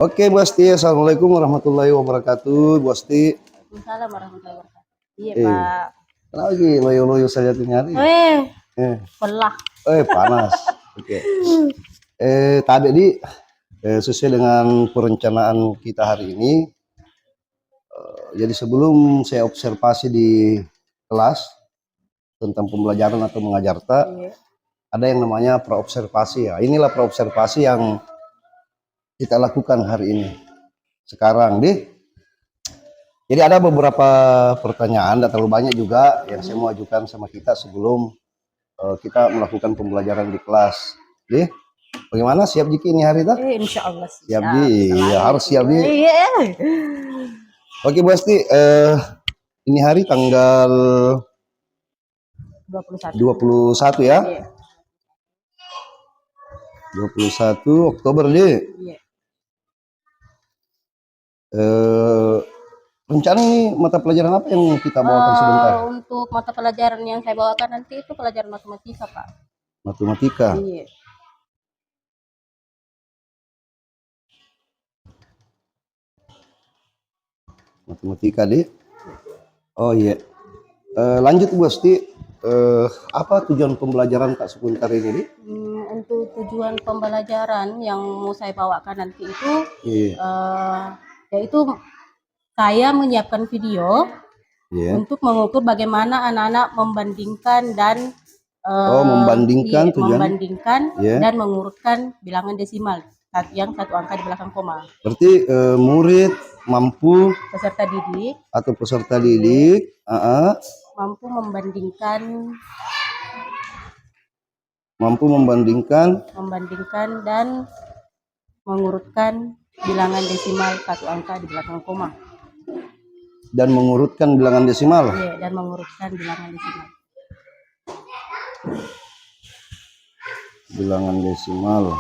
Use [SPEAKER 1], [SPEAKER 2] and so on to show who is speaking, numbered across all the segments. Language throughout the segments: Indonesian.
[SPEAKER 1] Oke, Bu Asti. Assalamualaikum warahmatullahi wabarakatuh, Bu Asti.
[SPEAKER 2] Waalaikumsalam warahmatullahi wabarakatuh. Iya,
[SPEAKER 1] Eh,
[SPEAKER 2] Pak.
[SPEAKER 1] kenapa lagi loyo-loyo saja tuh nyari? Eh,
[SPEAKER 2] Belah.
[SPEAKER 1] panas. Oke. Tadi sesuai dengan perencanaan kita hari ini. Jadi sebelum saya observasi di kelas tentang pembelajaran atau mengajarta, ada yang namanya praobservasi ya. Inilah praobservasi yang kita lakukan hari ini. Sekarang, jadi ada beberapa pertanyaan, tidak terlalu banyak juga yang saya mau ajukan sama kita sebelum kita melakukan pembelajaran di kelas. Bagaimana, siap Jiki ini hari itu?
[SPEAKER 2] Insya Allah
[SPEAKER 1] Siap Ji, ya, harus siap Ji.
[SPEAKER 2] Iya.
[SPEAKER 1] Oke Bu Asti, ini hari tanggal 21 ya?
[SPEAKER 2] Iya.
[SPEAKER 1] 21 Oktober Ji.
[SPEAKER 2] Iya.
[SPEAKER 1] Rencana ini mata pelajaran apa yang kita bawakan sebentar?
[SPEAKER 2] Untuk mata pelajaran yang saya bawakan nanti itu pelajaran matematika, Pak.
[SPEAKER 1] Matematika.
[SPEAKER 2] Iya.
[SPEAKER 1] Matematika Oh iya. Lanjut Bu Asti, apa tujuan pembelajaran Kak sebentar ini Di?
[SPEAKER 2] Untuk tujuan pembelajaran yang mau saya bawakan nanti itu yaitu saya menyiapkan video untuk mengukur bagaimana anak-anak membandingkan dan membandingkan dan mengurutkan bilangan desimal yang satu angka di belakang koma.
[SPEAKER 1] Berarti murid mampu,
[SPEAKER 2] peserta didik
[SPEAKER 1] atau peserta didik
[SPEAKER 2] mampu membandingkan dan mengurutkan bilangan desimal satu angka di belakang koma.
[SPEAKER 1] Dan mengurutkan bilangan desimal.
[SPEAKER 2] Iya, dan mengurutkan bilangan desimal.
[SPEAKER 1] Bilangan desimal.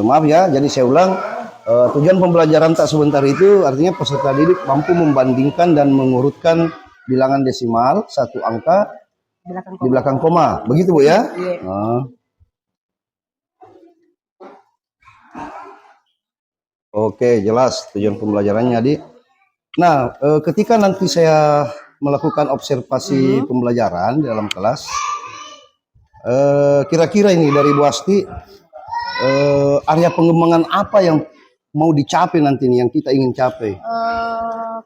[SPEAKER 1] Maaf ya, jadi saya ulang. Tujuan pembelajaran tak sebentar itu artinya peserta didik mampu membandingkan dan mengurutkan bilangan desimal satu angka di belakang koma. Begitu Bu ya? Iya. Oke, jelas tujuan pembelajarannya Di. Nah, ketika nanti saya melakukan observasi pembelajaran di dalam kelas, kira-kira ini dari Bu Asti, area pengembangan apa yang mau dicapai nanti nih, yang kita ingin capai?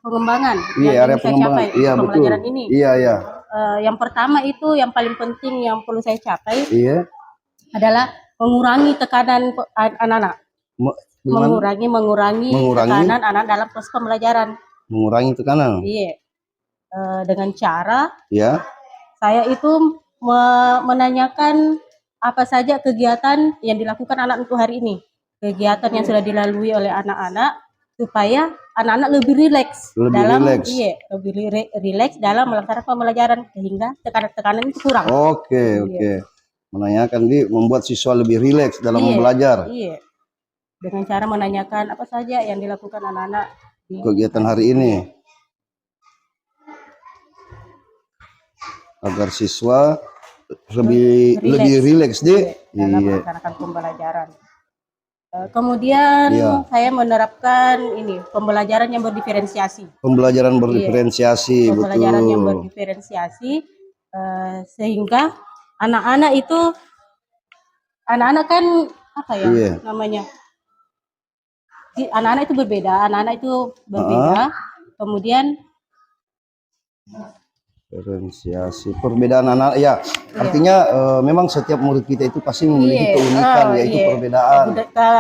[SPEAKER 2] Pengembangan.
[SPEAKER 1] Iya, area pengembangan. Iya, betul.
[SPEAKER 2] Ini.
[SPEAKER 1] Iya.
[SPEAKER 2] Yang pertama itu yang paling penting yang perlu saya capai.
[SPEAKER 1] Iya.
[SPEAKER 2] Adalah mengurangi tekanan anak-anak. Mengurangi tekanan anak dalam proses pembelajaran.
[SPEAKER 1] Mengurangi tekanan.
[SPEAKER 2] Iya. Dengan cara.
[SPEAKER 1] Iya.
[SPEAKER 2] Saya itu menanyakan apa saja kegiatan yang dilakukan anak untuk hari ini. Kegiatan yang sudah dilalui oleh anak-anak supaya anak-anak lebih rileks dalam melaksanakan pembelajaran sehingga tekanan itu kurang.
[SPEAKER 1] Oke. Menanyakan membuat siswa lebih rileks dalam belajar.
[SPEAKER 2] Iya. Dengan cara menanyakan apa saja yang dilakukan anak-anak di
[SPEAKER 1] kegiatan hari ini. Agar siswa lebih rileks
[SPEAKER 2] dalam melaksanakan pembelajaran. Kemudian saya menerapkan pembelajaran yang berdiferensiasi.
[SPEAKER 1] Pembelajaran berdiferensiasi,
[SPEAKER 2] Pembelajaran yang berdiferensiasi sehingga anak-anak kan apa ya namanya? Anak-anak itu berbeda, kemudian
[SPEAKER 1] diferensiasi perbedaan anak ya. Artinya memang setiap murid kita itu pasti memiliki keunikan, yaitu perbedaan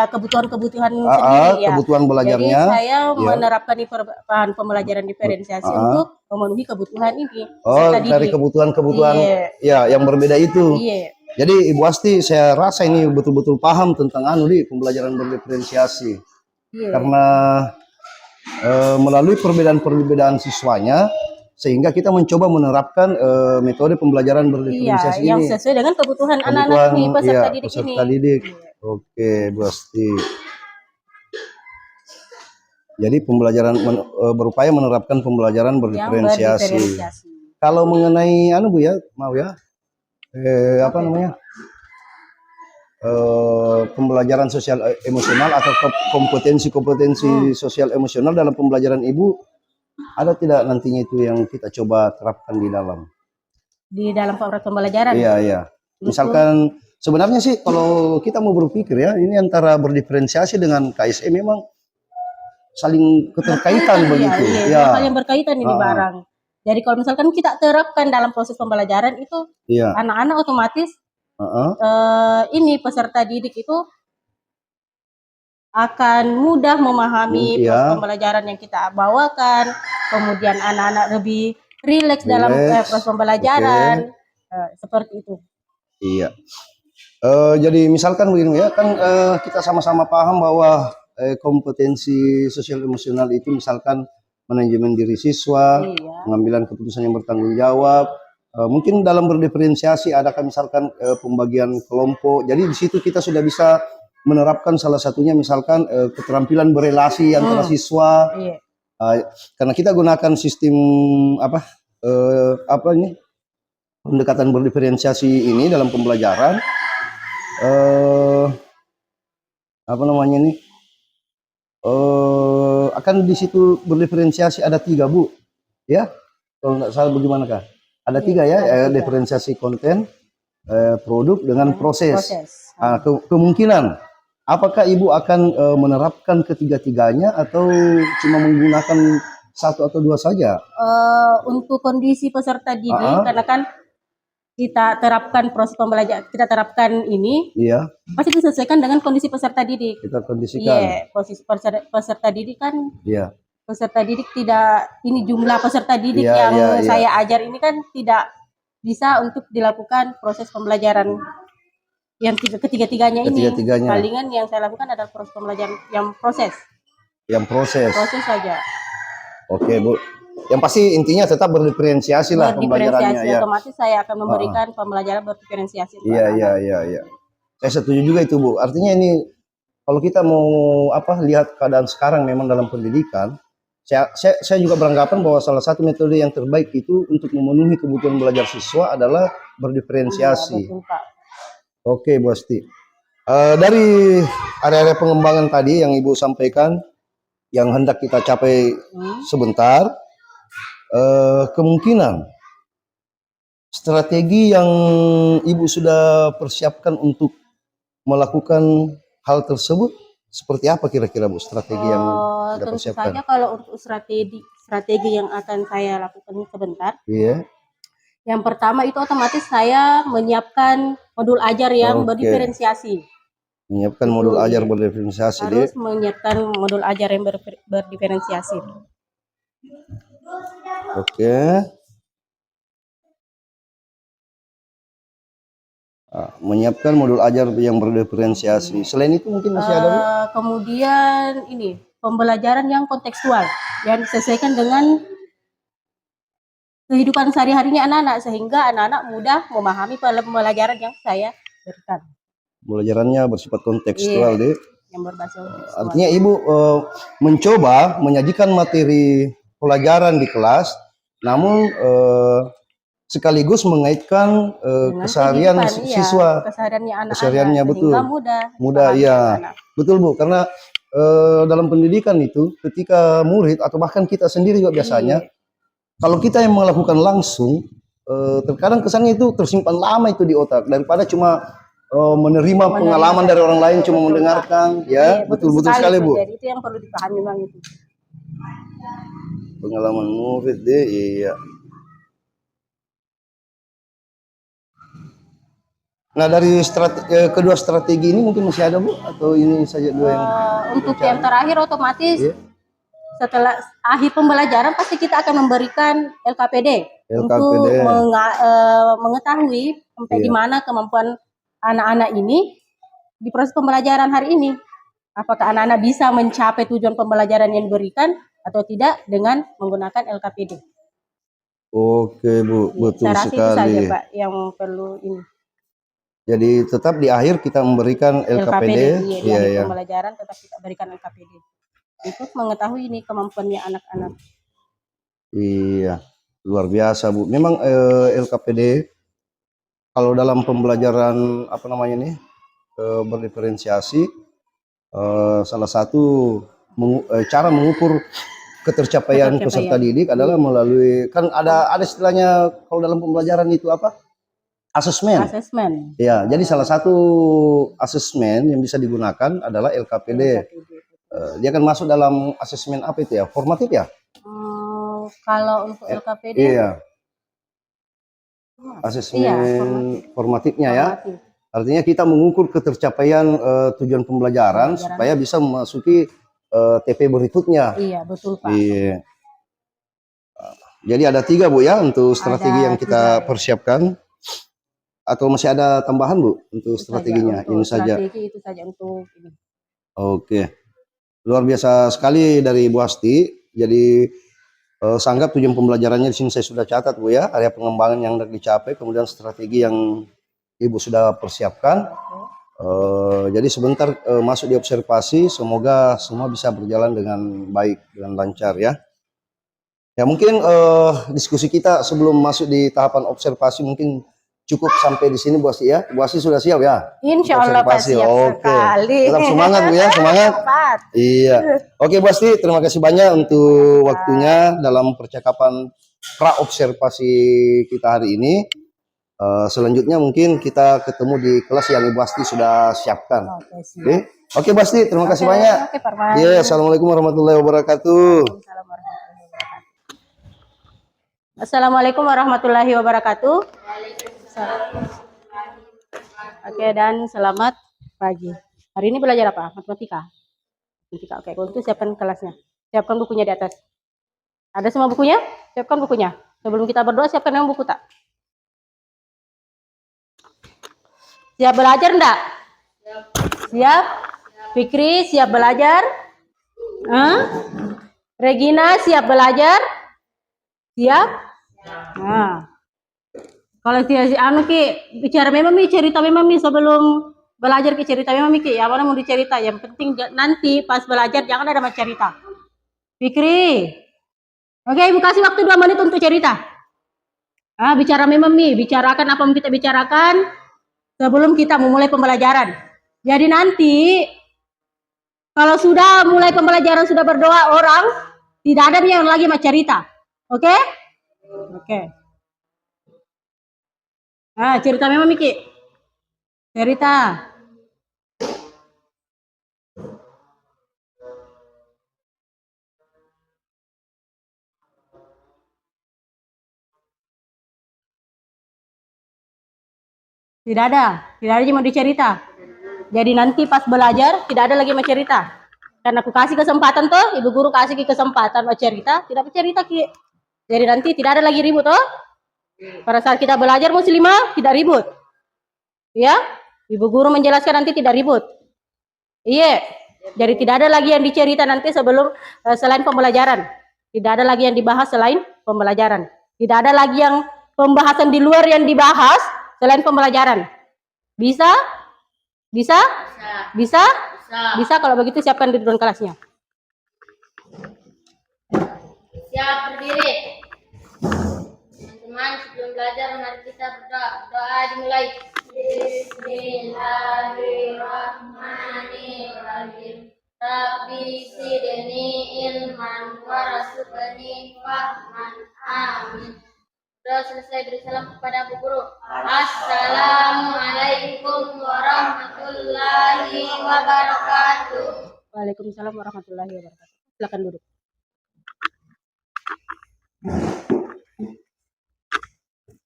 [SPEAKER 2] kebutuhan sendiri
[SPEAKER 1] kebutuhan belajarnya.
[SPEAKER 2] Jadi saya menerapkan pembelajaran diferensiasi untuk memenuhi kebutuhan ini.
[SPEAKER 1] Dari kebutuhan yang berbeda itu. Jadi Ibu Asti, saya rasa ini betul-betul paham tentang pembelajaran berdiferensiasi. Karena melalui perbedaan siswanya, sehingga kita mencoba menerapkan metode pembelajaran berdiferensiasi
[SPEAKER 2] yang sesuai dengan kebutuhan anak-anak ini, peserta didik.
[SPEAKER 1] Oke, Bu Asti. Jadi pembelajaran berupaya menerapkan pembelajaran berdiferensiasi. Kalau mengenai Bu ya, mau ya, apa namanya? pembelajaran sosial emosional atau kompetensi-kompetensi sosial emosional dalam pembelajaran Ibu, ada tidak nantinya itu yang kita coba terapkan
[SPEAKER 2] di dalam proses pembelajaran.
[SPEAKER 1] Iya, iya. Misalkan sebenarnya sih kalau kita mau berpikir ya, ini antara berdiferensiasi dengan KSE memang saling keterkaitan begitu.
[SPEAKER 2] Iya, hal yang berkaitan ini
[SPEAKER 1] Ah,
[SPEAKER 2] barang. Jadi kalau misalkan kita terapkan dalam proses pembelajaran itu,
[SPEAKER 1] iya.
[SPEAKER 2] anak-anak otomatis ini peserta didik itu akan mudah memahami proses
[SPEAKER 1] Iya.
[SPEAKER 2] pembelajaran yang kita bawakan, kemudian anak-anak lebih rileks dalam proses pembelajaran, seperti itu.
[SPEAKER 1] Iya. Jadi misalkan begini ya, kan kita sama-sama paham bahwa kompetensi sosial emosional itu misalkan manajemen diri siswa,
[SPEAKER 2] Iya.
[SPEAKER 1] pengambilan keputusan yang bertanggung jawab, mungkin dalam berdiferensiasi adakah misalkan pembagian kelompok. Jadi di situ kita sudah bisa menerapkan salah satunya misalkan keterampilan berelasi antara siswa.
[SPEAKER 2] Iya.
[SPEAKER 1] Karena kita gunakan sistem apa ini pendekatan berdiferensiasi ini dalam pembelajaran, apa namanya ini, akan di situ berdiferensiasi ada 3 Bu, ya kalau nggak salah bagaimana kah? Ada 3 ya, diferensiasi konten, produk dengan proses. Kemungkinan apakah Ibu akan menerapkan ketiga-tiganya atau cuma menggunakan 1 atau 2 saja?
[SPEAKER 2] Untuk kondisi peserta didik, karena kan kita terapkan proses pembelajaran, kita terapkan ini,
[SPEAKER 1] Iya,
[SPEAKER 2] pasti disesuaikan dengan kondisi peserta didik.
[SPEAKER 1] kita kondisikan.
[SPEAKER 2] Iya, posisi peserta didik kan,
[SPEAKER 1] Iya,
[SPEAKER 2] peserta didik tidak, ini jumlah peserta didik
[SPEAKER 1] Iya,
[SPEAKER 2] yang
[SPEAKER 1] iya, iya.
[SPEAKER 2] saya ajar ini kan tidak bisa untuk dilakukan proses pembelajaran yang ketiga-tiganya ini.
[SPEAKER 1] Ketiga-tiganya.
[SPEAKER 2] Palingan yang saya lakukan adalah proses pembelajaran yang proses saja.
[SPEAKER 1] Oke Bu, yang pasti intinya tetap berdiferensiasi lah pembelajarannya ya.
[SPEAKER 2] Otomatis saya akan memberikan pembelajaran berdiferensiasi.
[SPEAKER 1] Iya. Saya setuju juga itu Bu. Artinya ini kalau kita mau lihat keadaan sekarang memang dalam pendidikan, saya juga beranggapan bahwa salah satu metode yang terbaik itu untuk memenuhi kebutuhan belajar siswa adalah berdiferensiasi.
[SPEAKER 2] Betul, Pak.
[SPEAKER 1] Oke Bu Asti. Dari area-area pengembangan tadi yang Ibu sampaikan, yang hendak kita capai sebentar, kemungkinan strategi yang Ibu sudah persiapkan untuk melakukan hal tersebut seperti apa kira-kira Bu, strategi yang sudah
[SPEAKER 2] Tentu
[SPEAKER 1] persiapkan?
[SPEAKER 2] saja kalau untuk strategi yang akan saya lakukan sebentar.
[SPEAKER 1] Iya.
[SPEAKER 2] Yang pertama itu otomatis saya menyiapkan modul ajar yang berdiferensiasi.
[SPEAKER 1] Menyiapkan modul ajar berdiferensiasi.
[SPEAKER 2] Harus menyiapkan modul ajar yang berdiferensiasi.
[SPEAKER 1] Oke. Menyiapkan modul ajar yang berdiferensiasi. Selain itu mungkin masih ada Bu?
[SPEAKER 2] Kemudian ini pembelajaran yang kontekstual yang disesuaikan dengan kehidupan sehari-harinya anak-anak sehingga anak-anak mudah memahami pembelajaran yang saya berikan.
[SPEAKER 1] Pembelajarannya bersifat kontekstual deh.
[SPEAKER 2] Yang berbasis kontekstual.
[SPEAKER 1] Artinya Ibu mencoba menyajikan materi pelajaran di kelas, namun sekaligus mengaitkan keseharian siswa,
[SPEAKER 2] kesehariannya betul.
[SPEAKER 1] Mudah ya. Betul Bu, karena dalam pendidikan itu ketika murid atau bahkan kita sendiri juga biasanya kalau kita yang melakukan langsung, terkadang kesannya itu tersimpan lama itu di otak daripada cuma menerima pengalaman dari orang lain, cuma mendengarkan. Ya, betul sekali Bu.
[SPEAKER 2] Jadi itu yang perlu dipahami Bang itu.
[SPEAKER 1] Pengalaman murid deh, iya. Nah dari kedua strategi ini mungkin masih ada Bu, atau ini saja dua yang
[SPEAKER 2] untuk yang terakhir otomatis setelah akhir pembelajaran pasti kita akan memberikan LKPD. Untuk mengetahui sampai di mana kemampuan anak-anak ini di proses pembelajaran hari ini. Apakah anak-anak bisa mencapai tujuan pembelajaran yang diberikan atau tidak dengan menggunakan LKPD.
[SPEAKER 1] Oke Bu, betul sekali.
[SPEAKER 2] Itu saja Pak yang perlu ini.
[SPEAKER 1] Jadi tetap di akhir kita memberikan LKPD.
[SPEAKER 2] Iya. Pembelajaran tetap kita berikan LKPD. Untuk mengetahui ini kemampuannya anak-anak.
[SPEAKER 1] Iya, luar biasa Bu. Memang LKPD kalau dalam pembelajaran berdiferensiasi. Salah satu cara mengukur ketercapaian peserta didik adalah melalui, kan ada istilahnya kalau dalam pembelajaran itu apa? Asesmen.
[SPEAKER 2] Asesmen.
[SPEAKER 1] Ya, jadi salah satu asesmen yang bisa digunakan adalah LKPD. Dia akan masuk dalam asesmen apa itu ya? Formatif ya?
[SPEAKER 2] Kalau untuk LKPD,
[SPEAKER 1] iya. Asesmen formatifnya ya. Artinya kita mengukur ketercapaian tujuan pembelajaran supaya bisa memasuki TP berikutnya.
[SPEAKER 2] Iya, betul Pak.
[SPEAKER 1] Iya. Jadi ada 3 Bu ya untuk strategi yang kita persiapkan. Atau masih ada tambahan Bu untuk strateginya? Ini saja.
[SPEAKER 2] Strategi itu saja untuk ini.
[SPEAKER 1] Oke. Luar biasa sekali dari Bu Asti. Jadi sanggap tujuan pembelajarannya di sini saya sudah catat Bu ya, area pengembangan yang hendak dicapai, kemudian strategi yang Ibu sudah persiapkan. Jadi sebentar masuk di observasi, semoga semua bisa berjalan dengan baik, dengan lancar ya. Ya mungkin diskusi kita sebelum masuk di tahapan observasi mungkin cukup sampai di sini Bu Asti ya. Bu Asti sudah siap ya?
[SPEAKER 2] Insya Allah Pak, siap sekali.
[SPEAKER 1] Tetap semangat Bu ya, semangat. Iya. Oke Bu Asti, terima kasih banyak untuk waktunya dalam percakapan pra observasi kita hari ini. Selanjutnya mungkin kita ketemu di kelas yang Ibu Asti sudah siapkan. Oke Bu Asti, terima kasih banyak. Iya, assalamualaikum warahmatullahi wabarakatuh.
[SPEAKER 2] Assalamualaikum warahmatullahi wabarakatuh. Oke, dan selamat pagi. Hari ini belajar apa? Matematika. Oke, untuk siapkan kelasnya. Siapkan bukunya di atas. Ada semua bukunya? Siapkan bukunya. Sebelum kita berdoa, siapkan yang buku tak? Siap belajar enggak? Siap? Fikri siap belajar? Regina siap belajar? Siap? Nah. Kalau bicara memang cerita memang sebelum belajar ke cerita memang ya mana mau dicerita, yang penting nanti pas belajar jangan ada macam cerita. Fikri, oke Ibu kasih waktu 2 menit untuk cerita. Bicara memang bicarakan apa yang kita bicarakan sebelum kita memulai pembelajaran. Jadi nanti kalau sudah mulai pembelajaran sudah berdoa orang tidak ada yang lagi macam cerita, oke? Oke. Cerita memang Miki. Cerita. Tidak ada yang mau dicerita. Jadi nanti pas belajar tidak ada lagi mau cerita. Karena aku kasih kesempatan tuh, Ibu Guru kasih kesempatan mau cerita, tidak bercerita Ki. Jadi nanti tidak ada lagi ribut toh. Pada saat kita belajar muslimah tidak ribut. Ya, Ibu Guru menjelaskan nanti tidak ribut. Iya, jadi tidak ada lagi yang dicerita nanti sebelum selain pembelajaran. Tidak ada lagi yang dibahas selain pembelajaran. Tidak ada lagi yang pembahasan di luar yang dibahas selain pembelajaran. Bisa? Bisa? Bisa? Bisa, kalau begitu siapkan di ruang kelasnya.
[SPEAKER 3] Siap berdiri. Teman-teman, sebelum belajar mari kita berdoa. Doa dimulai. Bismillahirrahmanirrahim. Rabbi zidni ilman warzuqni fahman. Amin. Sudah selesai, beri salam kepada Bu Guru. Assalamualaikum warahmatullahi wabarakatuh.
[SPEAKER 2] Waalaikumsalam warahmatullahi wabarakatuh. Silakan duduk.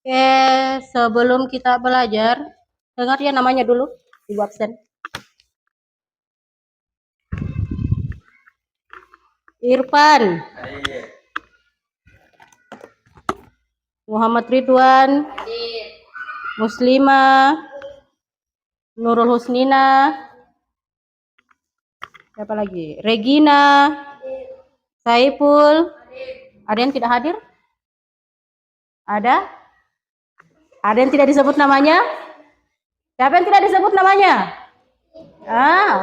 [SPEAKER 2] Oke, sebelum kita belajar, dengar ya namanya dulu, Ibu absen. Irfan. Muhammad Ridwan. Muslimah. Nurul Husnina. Siapa lagi? Regina. Saiful. Ada yang tidak hadir? Ada? Ada yang tidak disebut namanya? Siapa yang tidak disebut namanya?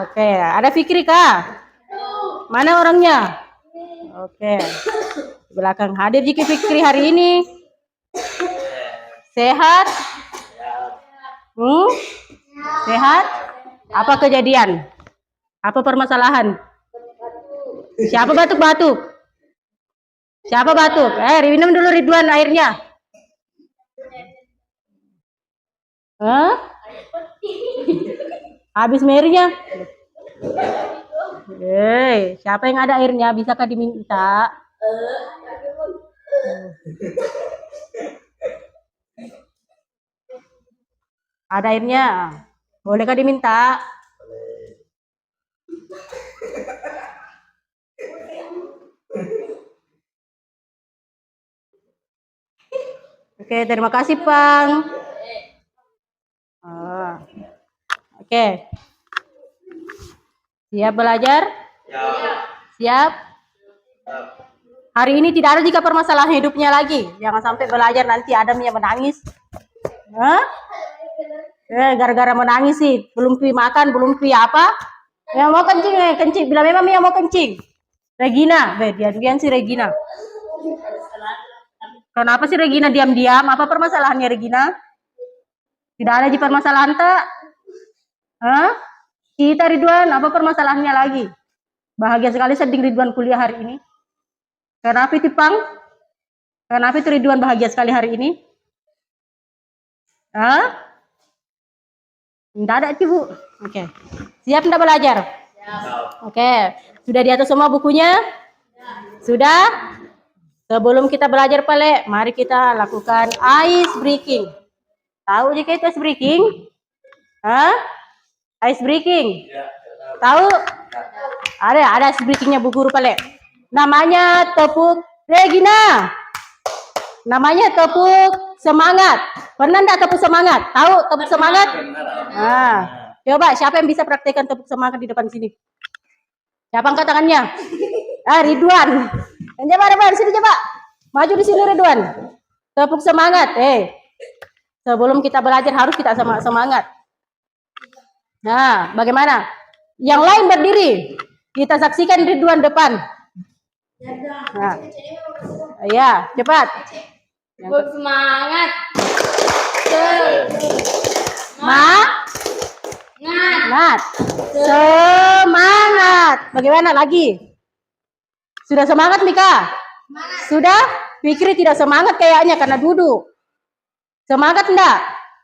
[SPEAKER 2] Oke. Ada Fikri kah? Mana orangnya? Oke. Belakang hadir Jiki Fikri hari ini. Sehat? Sehat? Apa kejadian? Apa permasalahan? Siapa batuk-batuk? Siapa batuk? Minum dulu Ridwan airnya. Hah? Habis airnya? Siapa yang ada airnya? Bisakah diminta? Ada airnya? Bolehkah diminta? Oke, terima kasih, Pang. Oke. Siap belajar? Siap? Hari ini tidak ada jika permasalahan hidupnya lagi. Jangan sampai belajar nanti Adamnya menangis. Hah? Gara-gara menangis sih. Belum pi makan, belum pi apa? Yang mau kencing, kencing. Bila memang yang mau kencing. Regina, dia si Regina. Kenapa sih Regina diam-diam? Apa permasalahannya Regina? Tidak ada di permasalahan tak? Hah? Kita Ridwan, apa permasalahannya lagi? Bahagia sekali sedih Ridwan kuliah hari ini. Kenapa itu Pang? Kenapa itu Ridwan bahagia sekali hari ini? Hah? Tidak ada Bu. Oke. Siap tidak belajar? Oke. Sudah di atas semua bukunya? Sudah? Sebelum kita belajar Pale, mari kita lakukan ice breaking. Tahu jika itu ice breaking? Hah? Ice breaking? Tahu? Ada ice breakingnya Bu Guru Pale. Namanya tepuk Regina. Namanya tepuk semangat. Pernah enggak tepuk semangat? Tahu tepuk semangat? Nah, coba siapa yang bisa praktekkan tepuk semangat di depan sini? Siapa angkat tangannya? Ridwan. Coba sini coba. Maju di sini Ridwan. Tepuk semangat. Sebelum kita belajar harus kita semangat. Nah, bagaimana? Yang lain berdiri. Kita saksikan Ridwan depan. Nah. Ya, cepat.
[SPEAKER 3] Tepuk semangat.
[SPEAKER 2] Semangat. Bagaimana lagi? Sudah semangat Mika? Sudah? Fikri tidak semangat kayaknya karena duduk. Semangat enggak?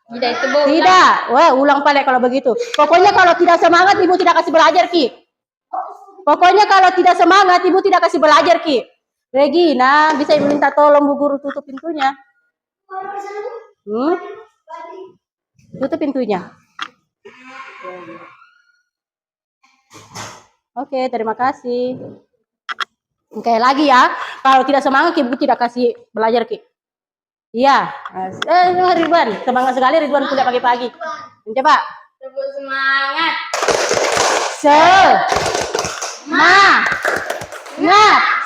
[SPEAKER 3] Tidak itu Bu.
[SPEAKER 2] Tidak. Wah, ulang Pale kalau begitu. Pokoknya kalau tidak semangat Ibu tidak kasih belajar Ki. Pokoknya kalau tidak semangat Ibu tidak kasih belajar Ki. Regina, bisa Ibu minta tolong Bu Guru tutup pintunya? Tutup pintunya. Oke, terima kasih. Oke, lagi ya. Kalau tidak semangat Ibu tidak kasih belajar Ki. Iya. Ridwan, semangat sekali Ridwan kuliah pagi-pagi. Coba.
[SPEAKER 3] Tepuk semangat.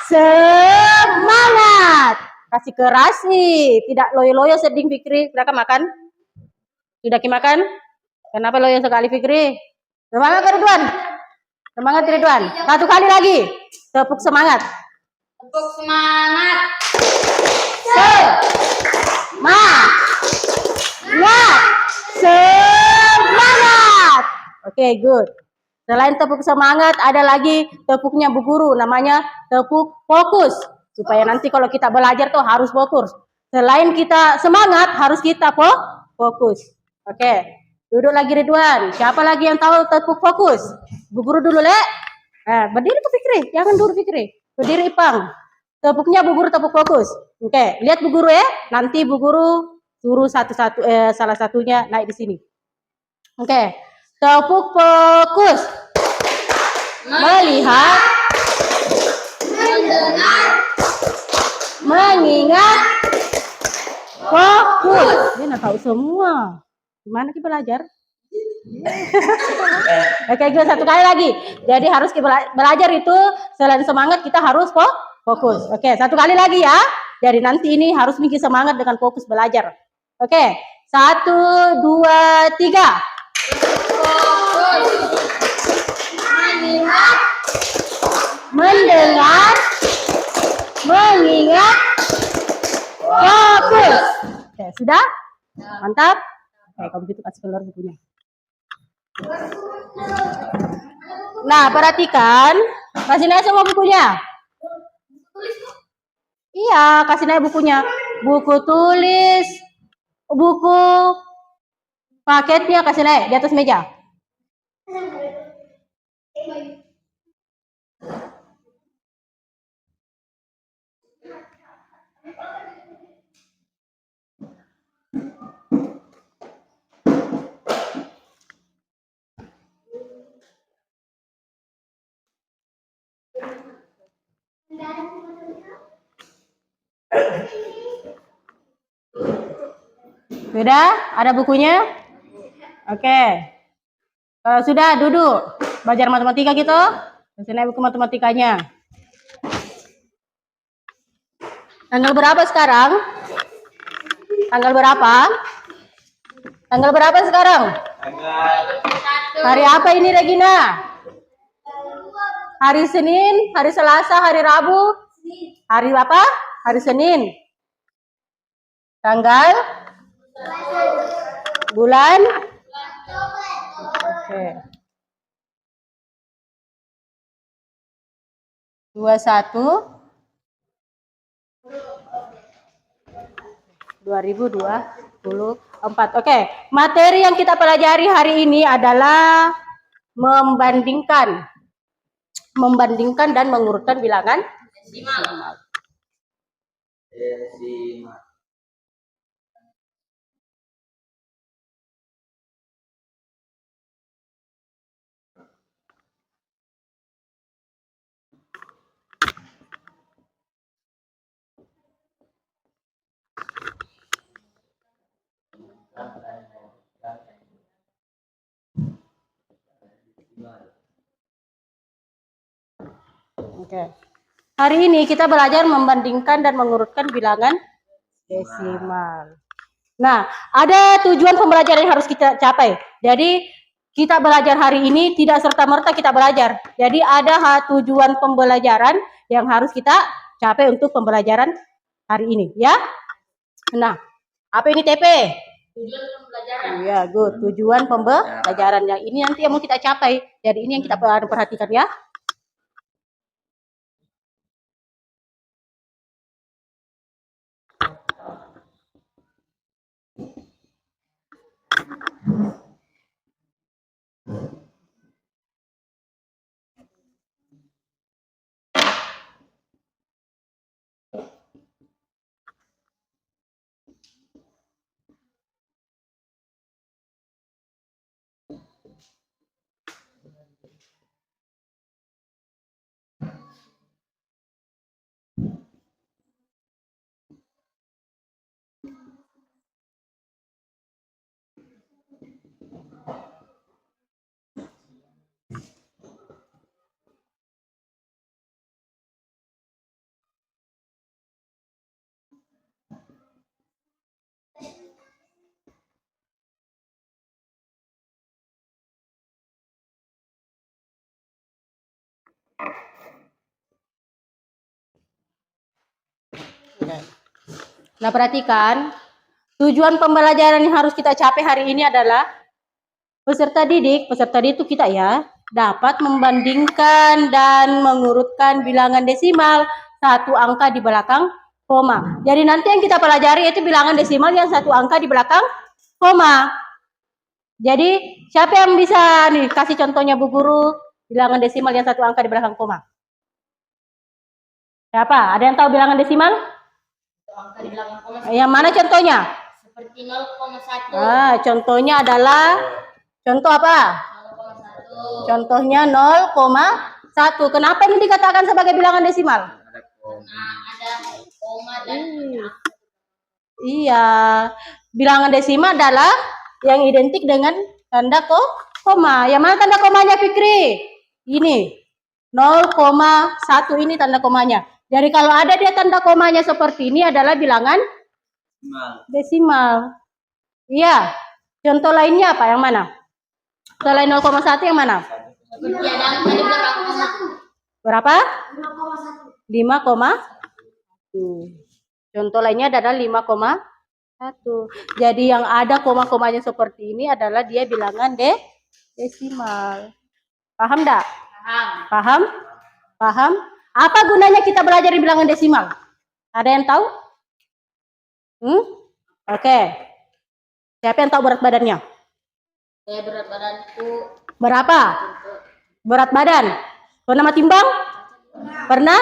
[SPEAKER 2] Semangat. Kasih keras nih, tidak loyo-loyo sedih Fikri. Silakan makan. Sudah makan? Kenapa loyo sekali Fikri? Semangat Ridwan. Semangat Ridwan. Satu kali lagi. Tepuk semangat.
[SPEAKER 3] Tepuk semangat.
[SPEAKER 2] Semangat. Oke, good. Selain tepuk semangat, ada lagi tepuknya Bu Guru, namanya tepuk fokus. Supaya nanti kalau kita belajar tuh harus fokus. Selain kita semangat, harus kita fokus. Oke, duduk lagi Ridwan. Siapa lagi yang tahu tepuk fokus? Bu Guru dulu, Le. Berdiri tuh Fikri, jangan dulu Fikri. Berdiri Ipang. Tepuknya Bu Guru tepuk fokus. Oke, lihat Bu Guru ya. Nanti Bu Guru suruh salah satunya naik di sini. Oke. Tepuk fokus. Melihat.
[SPEAKER 3] Mendengar.
[SPEAKER 2] Mengingat. Fokus. Dia nak tahu semua. Gimana kita belajar? Oke, gue satu kali lagi. Jadi harus kita belajar itu selain semangat kita harus fokus. Oke, satu kali lagi ya. Jadi nanti ini harus bikin semangat dengan fokus belajar. Oke, 1, 2, 3.
[SPEAKER 3] Fokus. Melihat.
[SPEAKER 2] Mendengar. Mengingat. Fokus. Oke, sudah? Mantap. Oke, kalau begitu kasih keluar bukunya. Nah, perhatikan. Kasih naik semua bukunya. Iya, kasih naik bukunya. Buku tulis, buku paketnya kasih naik di atas meja. Sudah? Ada bukunya? Oke. Kalau sudah, duduk. Belajar matematika gitu. Kasih naik buku matematikanya. Tanggal berapa sekarang? Tanggal berapa? Tanggal berapa sekarang? Hari apa ini, Regina? Hari Senin, hari Selasa, hari Rabu? Hari apa? Hari Senin. Tanggal? Bulan? Oke. 21 2024. Oke, materi yang kita pelajari hari ini adalah membandingkan dan mengurutkan bilangan desimal. Oke. Hari ini kita belajar membandingkan dan mengurutkan bilangan desimal. Nah, ada tujuan pembelajaran yang harus kita capai. Jadi, kita belajar hari ini tidak serta-merta kita belajar. Jadi, ada tujuan pembelajaran yang harus kita capai untuk pembelajaran hari ini, ya. Nah, apa ini TP?
[SPEAKER 3] Tujuan pembelajaran.
[SPEAKER 2] Iya, good. Tujuan pembelajaran yang ini nanti yang mau kita capai. Jadi, ini yang kita perhatikan ya. Nah, perhatikan, tujuan pembelajaran yang harus kita capai hari ini adalah peserta didik itu kita ya, dapat membandingkan dan mengurutkan bilangan desimal satu angka di belakang koma. Jadi nanti yang kita pelajari itu bilangan desimal yang satu angka di belakang koma. Jadi siapa yang bisa nih kasih contohnya Bu Guru bilangan desimal yang satu angka di belakang koma? Siapa? Ada yang tahu bilangan desimal?
[SPEAKER 3] Angka di belakang koma.
[SPEAKER 2] Yang mana contohnya?
[SPEAKER 3] Seperti 0,1.
[SPEAKER 2] Contohnya adalah contoh apa?
[SPEAKER 3] 0,1.
[SPEAKER 2] Contohnya 0,1. Kenapa ini dikatakan sebagai bilangan desimal?
[SPEAKER 3] Nah, ada koma dan
[SPEAKER 2] Iya. Bilangan desimal adalah yang identik dengan tanda koma. Yang mana tanda komanya, Fikri? Ini. 0,1 ini tanda komanya. Jadi kalau ada dia tanda komanya seperti ini adalah bilangan desimal. Iya. Contoh lainnya apa? Yang mana? Contoh lain 0,1 yang mana?
[SPEAKER 3] seperti ada angka di belakang koma.
[SPEAKER 2] Berapa? 5,1. Contoh lainnya adalah 5,1. Jadi yang ada koma-komanya seperti ini adalah dia bilangan desimal. Paham enggak?
[SPEAKER 3] Paham.
[SPEAKER 2] Paham? Paham? Apa gunanya kita belajar di bilangan desimal? Ada yang tahu? Oke. Siapa yang tahu berat badannya?
[SPEAKER 3] Saya berat badanku
[SPEAKER 2] Berapa? Berat badan. Pernah timbang? Pernah?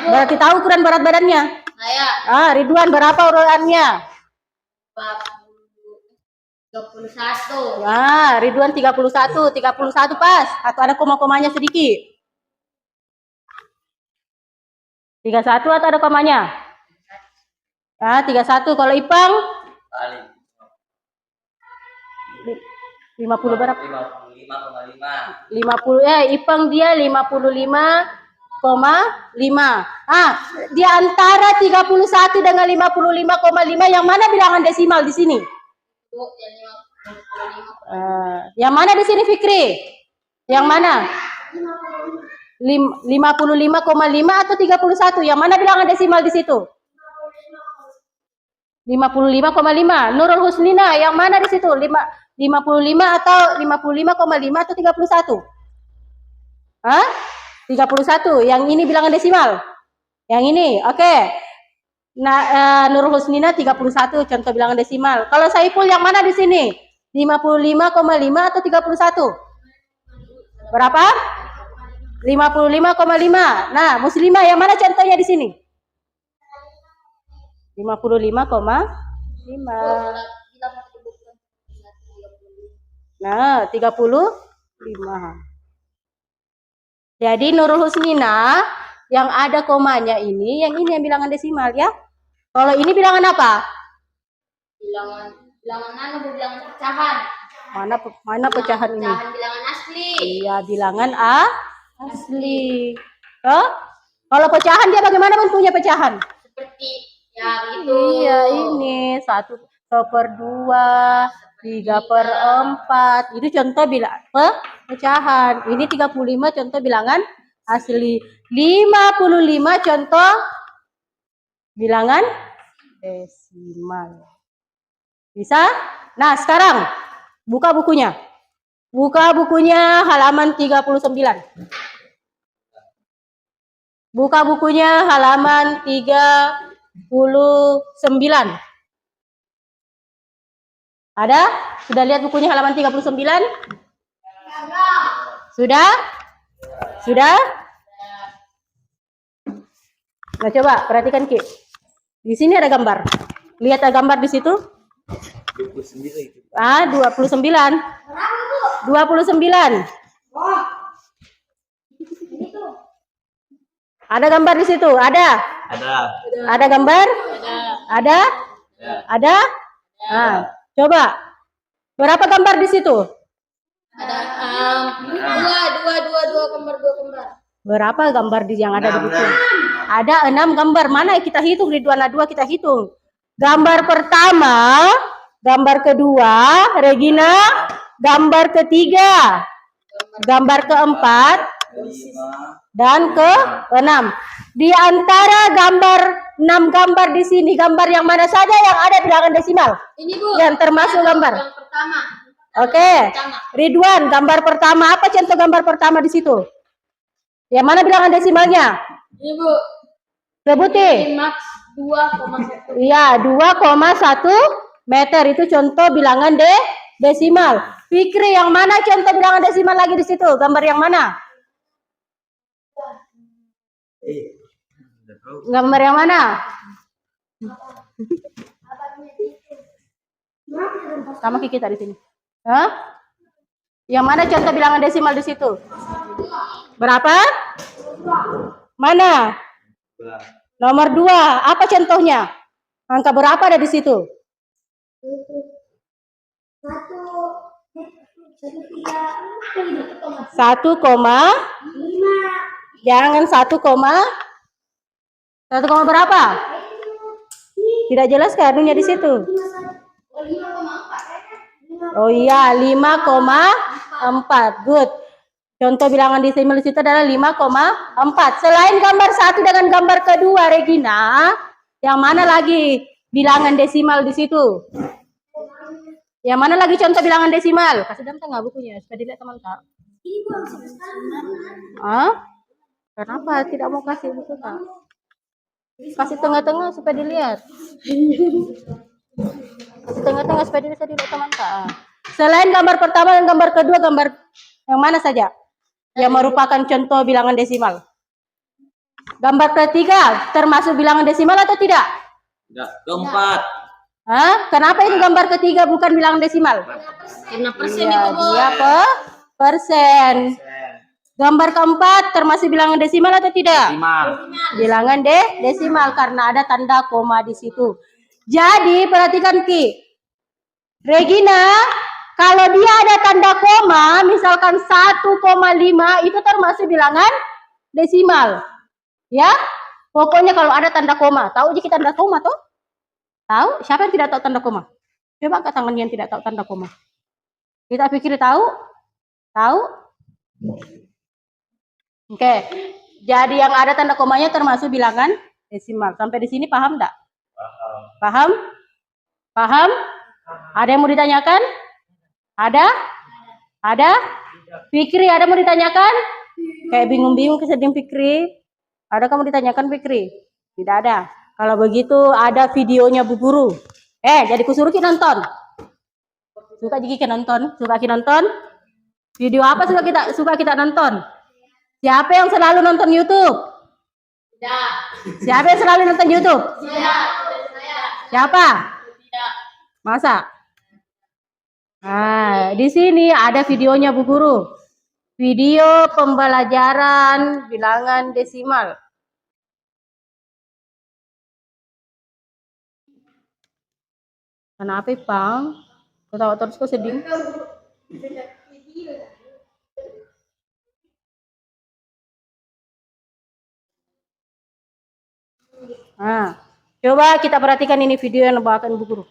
[SPEAKER 2] Berarti tahu ukuran berat badannya.
[SPEAKER 3] saya
[SPEAKER 2] Ridwan berapa ukurannya?
[SPEAKER 3] 31.
[SPEAKER 2] Ridwan 31 pas. Atau ada koma-komanya sedikit? 31 atau ada komanya? 31. Kalau Ipang? 50 berapa? 50. Ipang dia 55,5. Di antara 31 dengan 55,5 yang mana bilangan desimal di sini?
[SPEAKER 3] Bu, yang 55.
[SPEAKER 2] Yang mana di sini Fikri? Yang mana? 55,5 atau 31? Yang mana bilangan desimal di situ? 55,5. Nurul Husnina, yang mana di situ? 55 atau 55,5 atau 31? 31. Yang ini bilangan desimal. Yang ini, oke. Nah, Nurul Husnina 31 contoh bilangan desimal. Kalau Saiful yang mana di sini? 55,5 atau 31? Berapa? 55,5. Nah, Muslimah yang mana contohnya di sini? 55,5. Nah, 35. Jadi Nurul Husnina yang ada komanya ini, yang bilangan desimal ya. Kalau ini bilangan apa?
[SPEAKER 3] Bilangan bilangan pecahan.
[SPEAKER 2] Mana pecahan ini?
[SPEAKER 3] Bilangan asli.
[SPEAKER 2] Iya, bilangan asli. Kalau pecahan dia bagaimana bentuknya pecahan?
[SPEAKER 3] Seperti ya gitu.
[SPEAKER 2] Iya, ini 1/2, 3/4. Itu contoh pecahan. Ini 35 contoh bilangan asli. 55 contoh bilangan desimal. Bisa? Nah, sekarang buka bukunya. Buka bukunya halaman 39. Buka bukunya halaman 39. Ada? Sudah lihat bukunya halaman 39? Sudah? Sudah? Nah, coba perhatikan Ki. Di sini ada gambar. Lihat ada gambar di situ? 29. 29. Ada gambar di situ? Ada? Ada gambar? Ada? Ada? Coba. Berapa gambar di situ?
[SPEAKER 3] Ada dua gambar.
[SPEAKER 2] Berapa gambar yang ada di buku? Ada 6 gambar. Mana kita hitung? Ridwana 2 kita hitung. Gambar pertama, gambar kedua, Regina, gambar ketiga, gambar keempat, dan ke-6. Di antara 6 gambar di sini, gambar yang mana saja yang ada bilangan desimal?
[SPEAKER 3] Ini Bu.
[SPEAKER 2] Yang termasuk gambar.
[SPEAKER 3] Yang pertama.
[SPEAKER 2] Oke. Ridwan, gambar pertama apa contoh gambar pertama di situ? Yang mana bilangan desimalnya?
[SPEAKER 3] Ini Bu.
[SPEAKER 2] Sebutin.
[SPEAKER 3] Max 2,1.
[SPEAKER 2] Iya, 2,1 meter itu contoh bilangan desimal. Fikri, yang mana contoh bilangan desimal lagi di situ? Gambar yang mana? Gambar yang mana? Sama kita di sini. Yang mana contoh bilangan desimal di situ? Berapa? Mana? Nomor 2. Apa contohnya? Angka berapa ada di situ? 1, jangan 1, berapa? Tidak jelas karunya di situ. Oh iya, 5,4. Good. Contoh bilangan desimal di situ adalah 5,4. Selain gambar 1 dengan gambar kedua, Regina, yang mana lagi bilangan desimal di situ? Yang mana lagi contoh bilangan desimal? Kasih dalam tengah bukunya supaya dilihat teman Kak. Ah? Kenapa tidak mau kasih buku Kak? Kasih tengah-tengah supaya dilihat. Kasih tengah-tengah supaya dilihat teman Kak. Selain gambar pertama dan gambar kedua, gambar yang mana saja yang merupakan contoh bilangan desimal? Gambar ketiga termasuk bilangan desimal atau tidak?
[SPEAKER 4] Tidak. Keempat.
[SPEAKER 2] Hah? Kenapa itu gambar ketiga bukan bilangan desimal?
[SPEAKER 3] Karena persen
[SPEAKER 2] Iya,
[SPEAKER 3] itu bos.
[SPEAKER 2] dia persen. Gambar keempat termasuk bilangan desimal atau tidak?
[SPEAKER 4] Desimal.
[SPEAKER 2] Bilangan desimal karena ada tanda koma di situ. Jadi perhatikan Ki. Regina, kalau dia ada tanda koma, misalkan 1,5 itu termasuk bilangan desimal. Ya? Pokoknya kalau ada tanda koma, tahu Ji tanda koma tuh? Tahu? Siapa yang tidak tahu tanda koma? Coba angkat tangan yang tidak tahu tanda koma. Kita pikir tahu? Tahu? Oke. Jadi yang ada tanda komanya termasuk bilangan desimal. Sampai di sini paham enggak? Paham? Paham? Ada yang mau ditanyakan? Ada? Ada? Fikri, ada mau ditanyakan? Kayak bingung-bingung kesedih Fikri. Ada kamu ditanyakan Fikri? Tidak ada. Kalau begitu ada videonya Bu Guru. Jadi kusuruh kita nonton. Suka jika kita nonton? Suka kita nonton? Video apa suka kita nonton? Siapa yang selalu nonton YouTube?
[SPEAKER 3] Tidak.
[SPEAKER 2] Siapa yang selalu nonton YouTube?
[SPEAKER 3] Tidak. Saya.
[SPEAKER 2] Siapa?
[SPEAKER 3] Tidak.
[SPEAKER 2] Masa? Nah, di sini ada videonya Bu Guru. Video pembelajaran bilangan desimal. Kenapa, Pang? Ketawa terus kok sedih? Nah, coba kita perhatikan ini video yang dibawakan Bu Guru.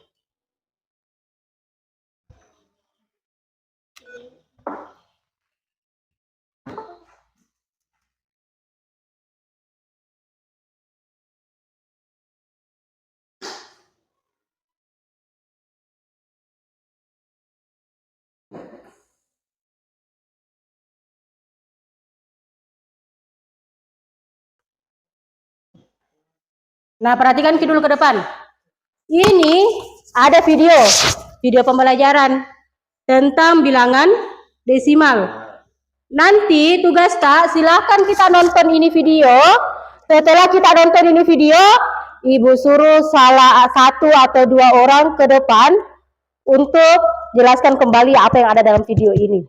[SPEAKER 2] Nah, perhatikan dulu ke depan. Ini ada video pembelajaran tentang bilangan desimal. Nanti tugas Kak, silakan kita nonton ini video. Setelah kita nonton ini video, Ibu suruh salah satu atau dua orang ke depan untuk jelaskan kembali apa yang ada dalam video ini.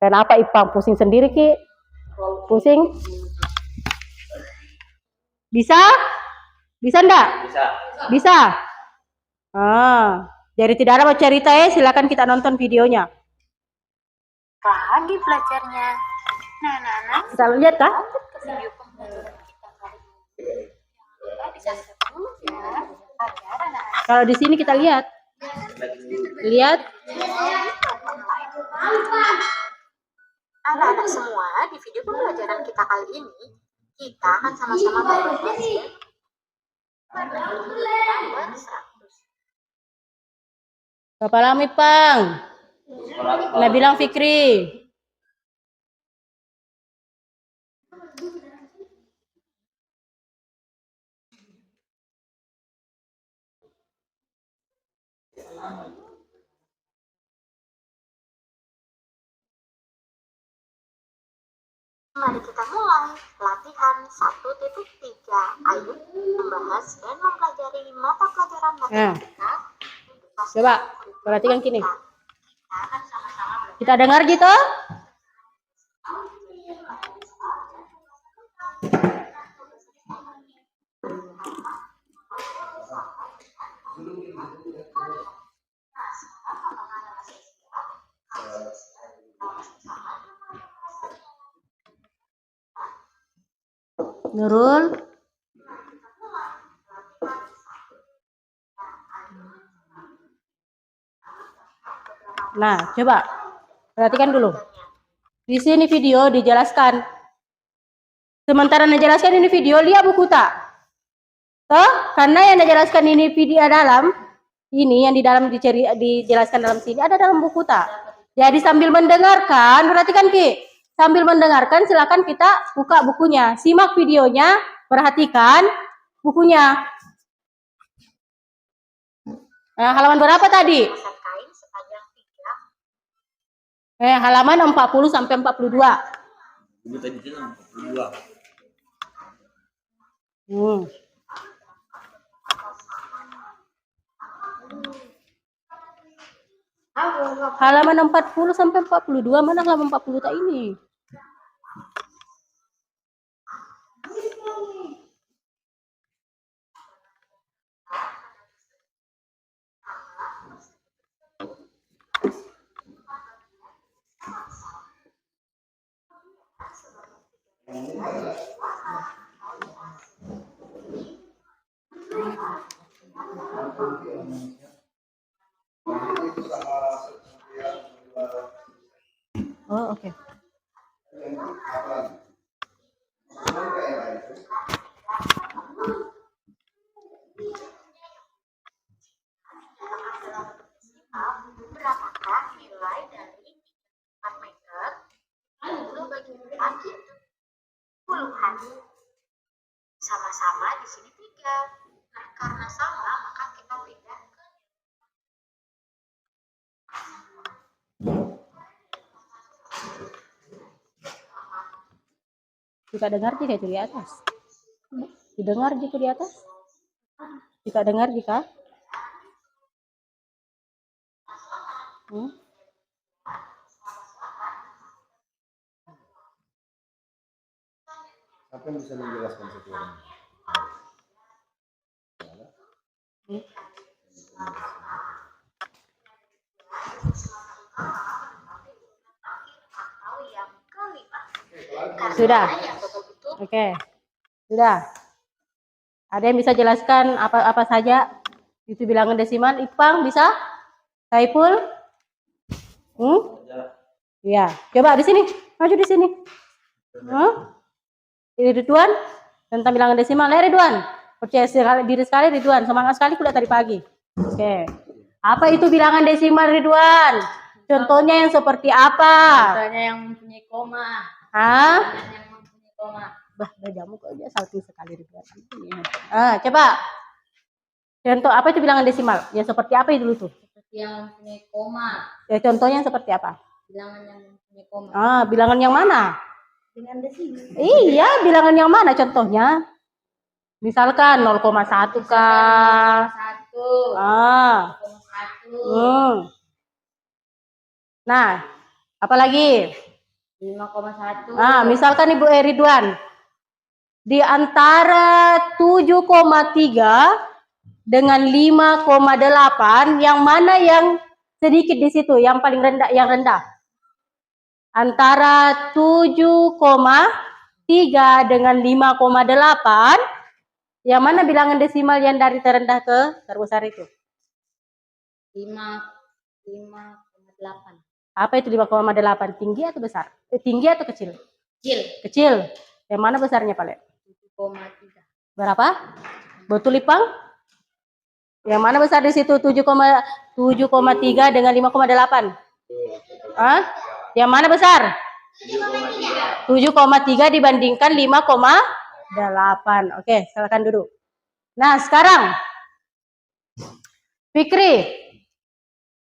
[SPEAKER 2] Kenapa Ipang pusing sendiri Ki? Pusing? Bisa? Bisa enggak?
[SPEAKER 4] Bisa.
[SPEAKER 2] Bisa? Jadi tidak ada mau cerita ya, silakan kita nonton videonya.
[SPEAKER 5] Lagi belajarnya. Nah.
[SPEAKER 2] Kita lihat kah?
[SPEAKER 5] Lanjut ke video pembelajaran kita kali ini. Kita bisa ketemu ya. Agar anak-anak
[SPEAKER 2] Kalau di sini kita lihat. Lihat.
[SPEAKER 5] Anak-anak semua, di video pembelajaran kita kali ini, kita akan sama-sama membahas nomor 100.
[SPEAKER 2] Bapak Lamit, Pang. Nah, bilang Fikri.
[SPEAKER 5] Mari kita mulai latihan 1.3. Ayo membahas dan mempelajari mata pelajaran matematika.
[SPEAKER 2] Coba perhatikan gini.
[SPEAKER 5] Kita akan sama-sama belajar.
[SPEAKER 2] Kita dengar gitu? Nurul. Nah, coba perhatikan dulu. Di sini video dijelaskan. Sementara dijelaskan ini video, lihat buku tak? Toh, karena yang dijelaskan ini video dalam, ini yang di dalam dijelaskan dalam sini ada dalam buku tak? Jadi sambil mendengarkan, perhatikan Ki. Sambil mendengarkan silakan kita buka bukunya, simak videonya, perhatikan bukunya. Nah, halaman berapa tadi?
[SPEAKER 5] Pasang kain sepanjang 3
[SPEAKER 2] Halaman 40 sampai 42.
[SPEAKER 4] Ibu tadi itu 42.
[SPEAKER 2] Halaman 40 sampai 42, mana halaman 40 tak ini? Oh, oke.
[SPEAKER 5] berapakah nilai dari 4 meter 10 bagi 4 itu puluhan. Sama-sama di sini 3. Nah, karena sama maka kita pindah ke
[SPEAKER 2] Jika dengar jika itu di atas. Didengar jika di atas? Jika dengar jika?
[SPEAKER 1] Siapa yang bisa menjelaskan satu orang?
[SPEAKER 5] atau yang kelima.
[SPEAKER 2] Sudah.
[SPEAKER 5] Yang betul-betul
[SPEAKER 2] Oke. Sudah. Ada yang bisa jelaskan apa saja itu bilangan desimal? Ipang bisa? Saiful? Iya. Coba di sini. Maju di sini. Ini Ridwan tentang bilangan desimal. Ridwan. Percaya diri sekali Ridwan. Semangat sekali kuliah tadi pagi. Oke. Apa itu bilangan desimal Ridwan? Contohnya yang seperti apa?
[SPEAKER 3] Contohnya yang mempunyai koma.
[SPEAKER 2] Hah?
[SPEAKER 3] Yang mempunyai koma.
[SPEAKER 2] Bah, jamu kok aja satu sekali Ridwan. Coba. Contoh apa itu bilangan desimal? Yang seperti apa itu dulu tuh?
[SPEAKER 3] Seperti yang mempunyai koma.
[SPEAKER 2] Ya contohnya seperti apa?
[SPEAKER 3] Bilangan yang mempunyai koma.
[SPEAKER 2] Bilangan yang mana?
[SPEAKER 3] Dengan desimal.
[SPEAKER 2] Iya, bilangan yang mana contohnya? Misalkan 0,1 kah?
[SPEAKER 3] 1.
[SPEAKER 2] Ah.
[SPEAKER 3] 0,1.
[SPEAKER 2] Nah, apa lagi?
[SPEAKER 3] 5,1.
[SPEAKER 2] Misalkan Ibu Ridwan, di antara 7,3 dengan 5,8, yang mana yang sedikit di situ, yang paling rendah, yang rendah? Antara 7,3 dengan 5,8, yang mana bilangan desimal yang dari terendah ke terbesar itu?
[SPEAKER 3] 5,8.
[SPEAKER 2] Apa itu 5,8? Tinggi atau besar? Tinggi atau kecil?
[SPEAKER 3] Kecil.
[SPEAKER 2] Kecil. Yang mana besarnya, Pak Le?
[SPEAKER 3] 7,3.
[SPEAKER 2] Berapa? Betul, Ipang? Yang mana besar di situ? 7,3 dengan 5,8? Yang mana besar? 7,3 dibandingkan 5,8. Oke, silakan duduk. Nah, sekarang Fikri,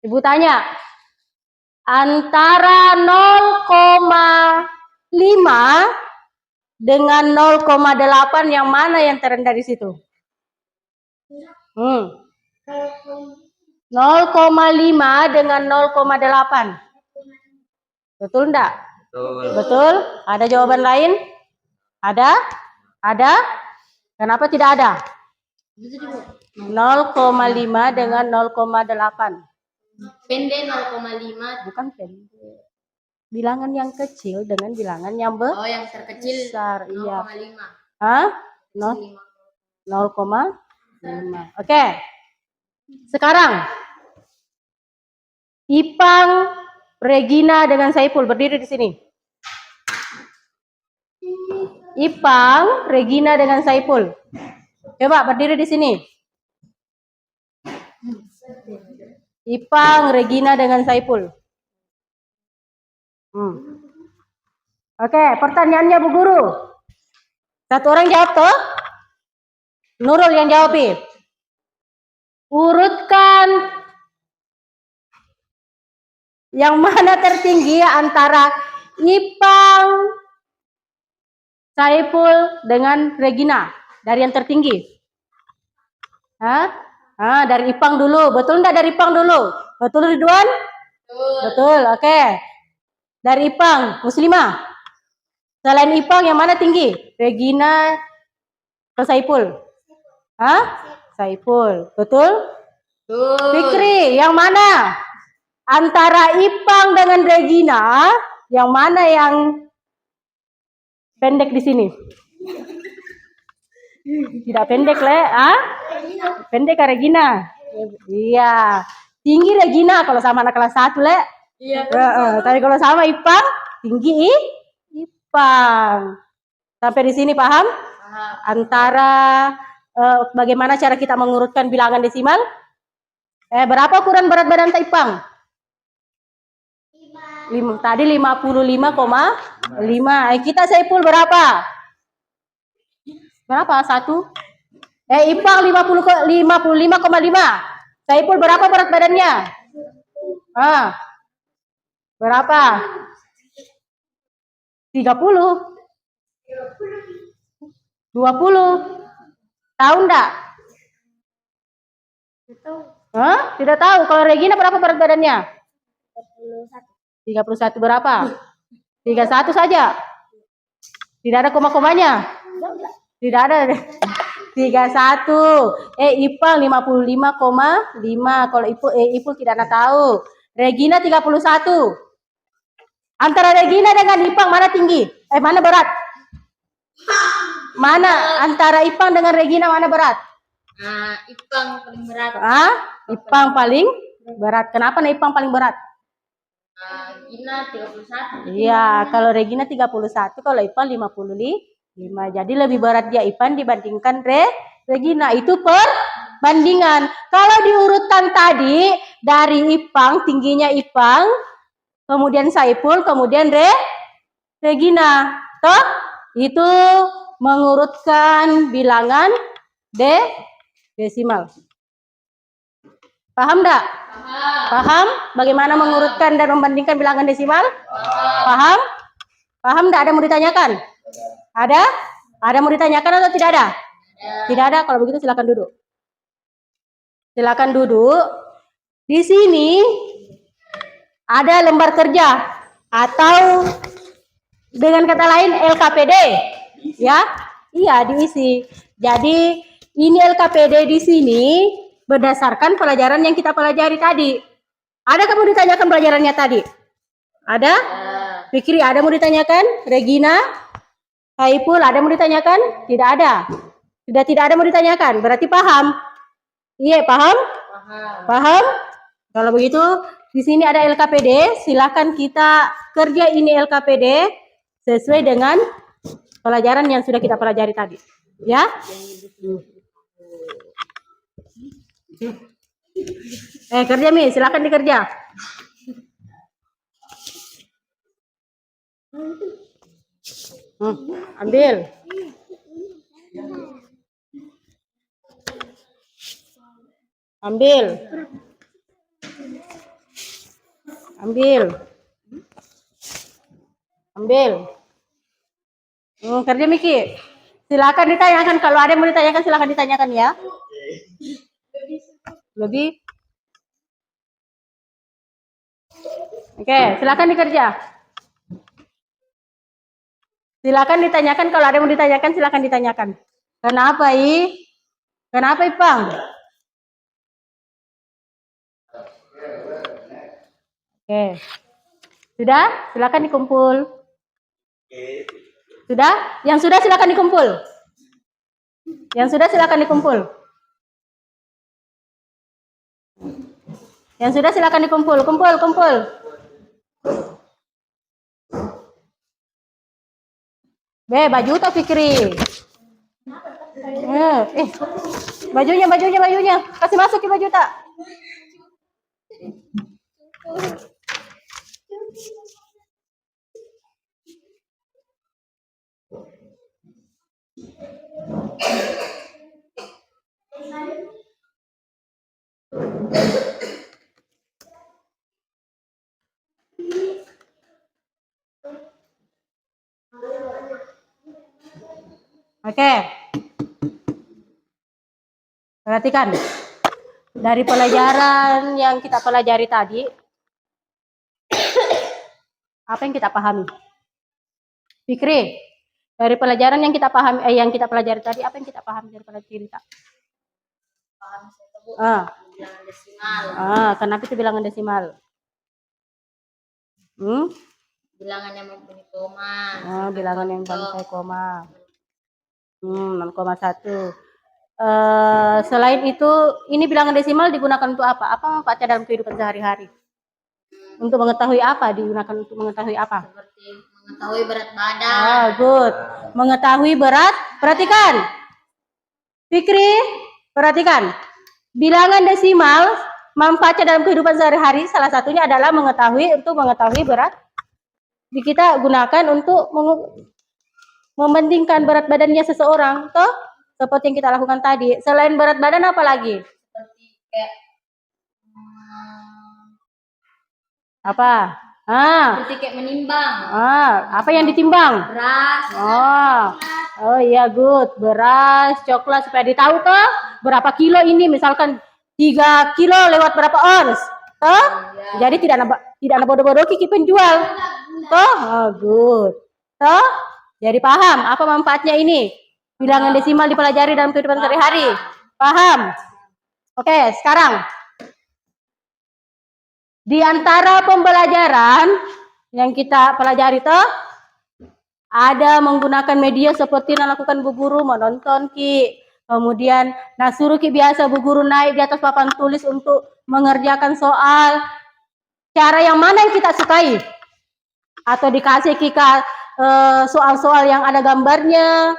[SPEAKER 2] Ibu tanya, antara 0,5 dengan 0,8 yang mana yang terendah di situ? 0,5 dengan 0,8. Betul enggak? Betul. Ada jawaban lain? Ada? Ada? Kenapa tidak ada? 0,5 dengan 0,8.
[SPEAKER 3] Pendek 0,5.
[SPEAKER 2] Bukan pendek. Bilangan yang kecil dengan bilangan yang
[SPEAKER 3] yang terkecil
[SPEAKER 2] besar. Iya.
[SPEAKER 3] 0,5.
[SPEAKER 2] 0,5. Oke. Sekarang Ipang, Regina dengan Saiful berdiri di sini. Ipang, Regina dengan Saiful. Coba berdiri di sini. Ipang, Regina dengan Saipul. Oke, pertanyaannya Bu Guru. Satu orang jawab toh? Nurul yang jawab. Urutkan yang mana tertinggi antara Ipang, Saipul dengan Regina. Dari yang tertinggi. Dari Ipang dulu. Betul enggak dari Ipang dulu? Betul Ridwan? Betul, oke. Dari Ipang, Muslimah. Selain Ipang yang mana tinggi? Regina atau Saipul? Saipul. Betul? Fikri, yang mana? Antara Ipang dengan Regina, yang mana yang pendek di sini? Tidak pendek, Le. Pendek ke Regina. Iya. Tinggi Regina kalau sama anak kelas 1, Le.
[SPEAKER 3] Iya.
[SPEAKER 2] Tapi kalau sama Ipang, tinggi Ipang. Sampai di sini paham? Antara bagaimana cara kita mengurutkan bilangan desimal? Berapa ukuran berat badan Ipang? Tadi 55,5. Kita Saipul berapa? Berapa? 1? Ipang 55,5. Saipul berapa berat badannya? Berapa? 30. 20. Tahu enggak? Tidak tahu. Kalau Regina berapa berat badannya? 31 berapa? 31 saja. Tidak ada koma-komanya. Tidak ada. 31. Ipang 55,5. Kalau Ipul tidak ada tahu. Regina 31. Antara Regina dengan Ipang mana tinggi? Mana berat? Mana antara Ipang dengan Regina mana berat?
[SPEAKER 3] Ipang paling berat.
[SPEAKER 2] Ipang paling berat. Kenapa Ipang paling berat?
[SPEAKER 3] Regina 31.
[SPEAKER 2] Iya, kalau Regina 31, kalau Ipang 55. Jadi lebih berat dia Ipang dibandingkan Regina. Itu perbandingan. Kalau diurutkan tadi dari Ipang, tingginya Ipang, kemudian Saipul, kemudian Regina. Toh? Itu mengurutkan bilangan desimal. Paham enggak? Paham? Bagaimana mengurutkan dan membandingkan bilangan desimal? Paham? Paham enggak? Ada mau ditanyakan? Ada? Ada mau ditanyakan atau tidak ada? Tidak ada. Kalau begitu silakan duduk. Silakan duduk. Di sini ada lembar kerja atau dengan kata lain LKPD. Ya? Iya, diisi. Jadi ini LKPD di sini berdasarkan pelajaran yang kita pelajari tadi. Ada kamu ditanyakan pelajarannya tadi? Ada? Fikri, ada mau ditanyakan? Regina? Saipul, ada mau ditanyakan? Tidak ada. Sudah tidak ada mau ditanyakan. Berarti paham? Iya, paham? Paham? Kalau begitu, di sini ada LKPD. Silakan kita kerja ini LKPD sesuai dengan pelajaran yang sudah kita pelajari tadi. Ya? Kerja Mi, silakan dikerja. Ambil. Ambil. Ambil. Ambil. Kerja Miki. Silakan ditanyakan. Kalau ada yang mau ditanyakan, silakan ditanyakan ya. Lebih. Oke, silakan dikerja. Silakan ditanyakan. Kalau ada yang mau ditanyakan, silakan ditanyakan. Kenapa Kenapa Ipang? Oke. Sudah? Silakan dikumpul. Sudah? Yang sudah silakan dikumpul. Yang sudah silakan dikumpul. Yang sudah silakan dikumpul. Kumpul. Baju tak Fikri. Bajunya. Kasih masukin baju tak. Oke. Perhatikan. Dari pelajaran yang kita pelajari tadi, apa yang kita pahami? Fikri, dari pelajaran yang kita pahami, yang kita pelajari tadi, apa yang kita pahami dari cerita?
[SPEAKER 3] Paham saya Bu.
[SPEAKER 2] Ah,
[SPEAKER 3] Bilangan desimal.
[SPEAKER 2] kenapa itu bilangan desimal?
[SPEAKER 3] Bilangan yang mempunyai koma.
[SPEAKER 2] Bilangan yang mempunyai koma. 6,1. Selain itu, ini bilangan desimal digunakan untuk apa? Apa manfaatnya dalam kehidupan sehari-hari? Untuk mengetahui apa? Digunakan untuk mengetahui apa?
[SPEAKER 3] Seperti mengetahui berat badan.
[SPEAKER 2] Good. Mengetahui berat. Perhatikan. Fikri, perhatikan. Bilangan desimal manfaatnya dalam kehidupan sehari-hari salah satunya adalah mengetahui berat. Kita gunakan untuk membandingkan berat badannya seseorang, toh? Seperti yang kita lakukan tadi. Selain berat badan apa lagi?
[SPEAKER 3] Seperti kayak
[SPEAKER 2] Apa?
[SPEAKER 3] seperti kayak menimbang.
[SPEAKER 2] Apa yang ditimbang?
[SPEAKER 3] Beras.
[SPEAKER 2] Oh iya, good. Beras, coklat supaya ditahu toh berapa kilo ini, misalkan 3 kilo lewat berapa ons. Toh? Jadi tidak ada bodoh-bodoh kiki penjual. Toh? Good. Toh? Jadi paham apa manfaatnya ini? Bilangan desimal dipelajari dalam kehidupan sehari-hari. Paham? Oke, sekarang di antara pembelajaran yang kita pelajari toh ada menggunakan media seperti yang lakukan Bu Guru, menonton Ki. Kemudian suruh Ki biasa Bu Guru naik di atas papan tulis untuk mengerjakan soal. Cara yang mana yang kita sukai? Atau dikasih kita soal-soal yang ada gambarnya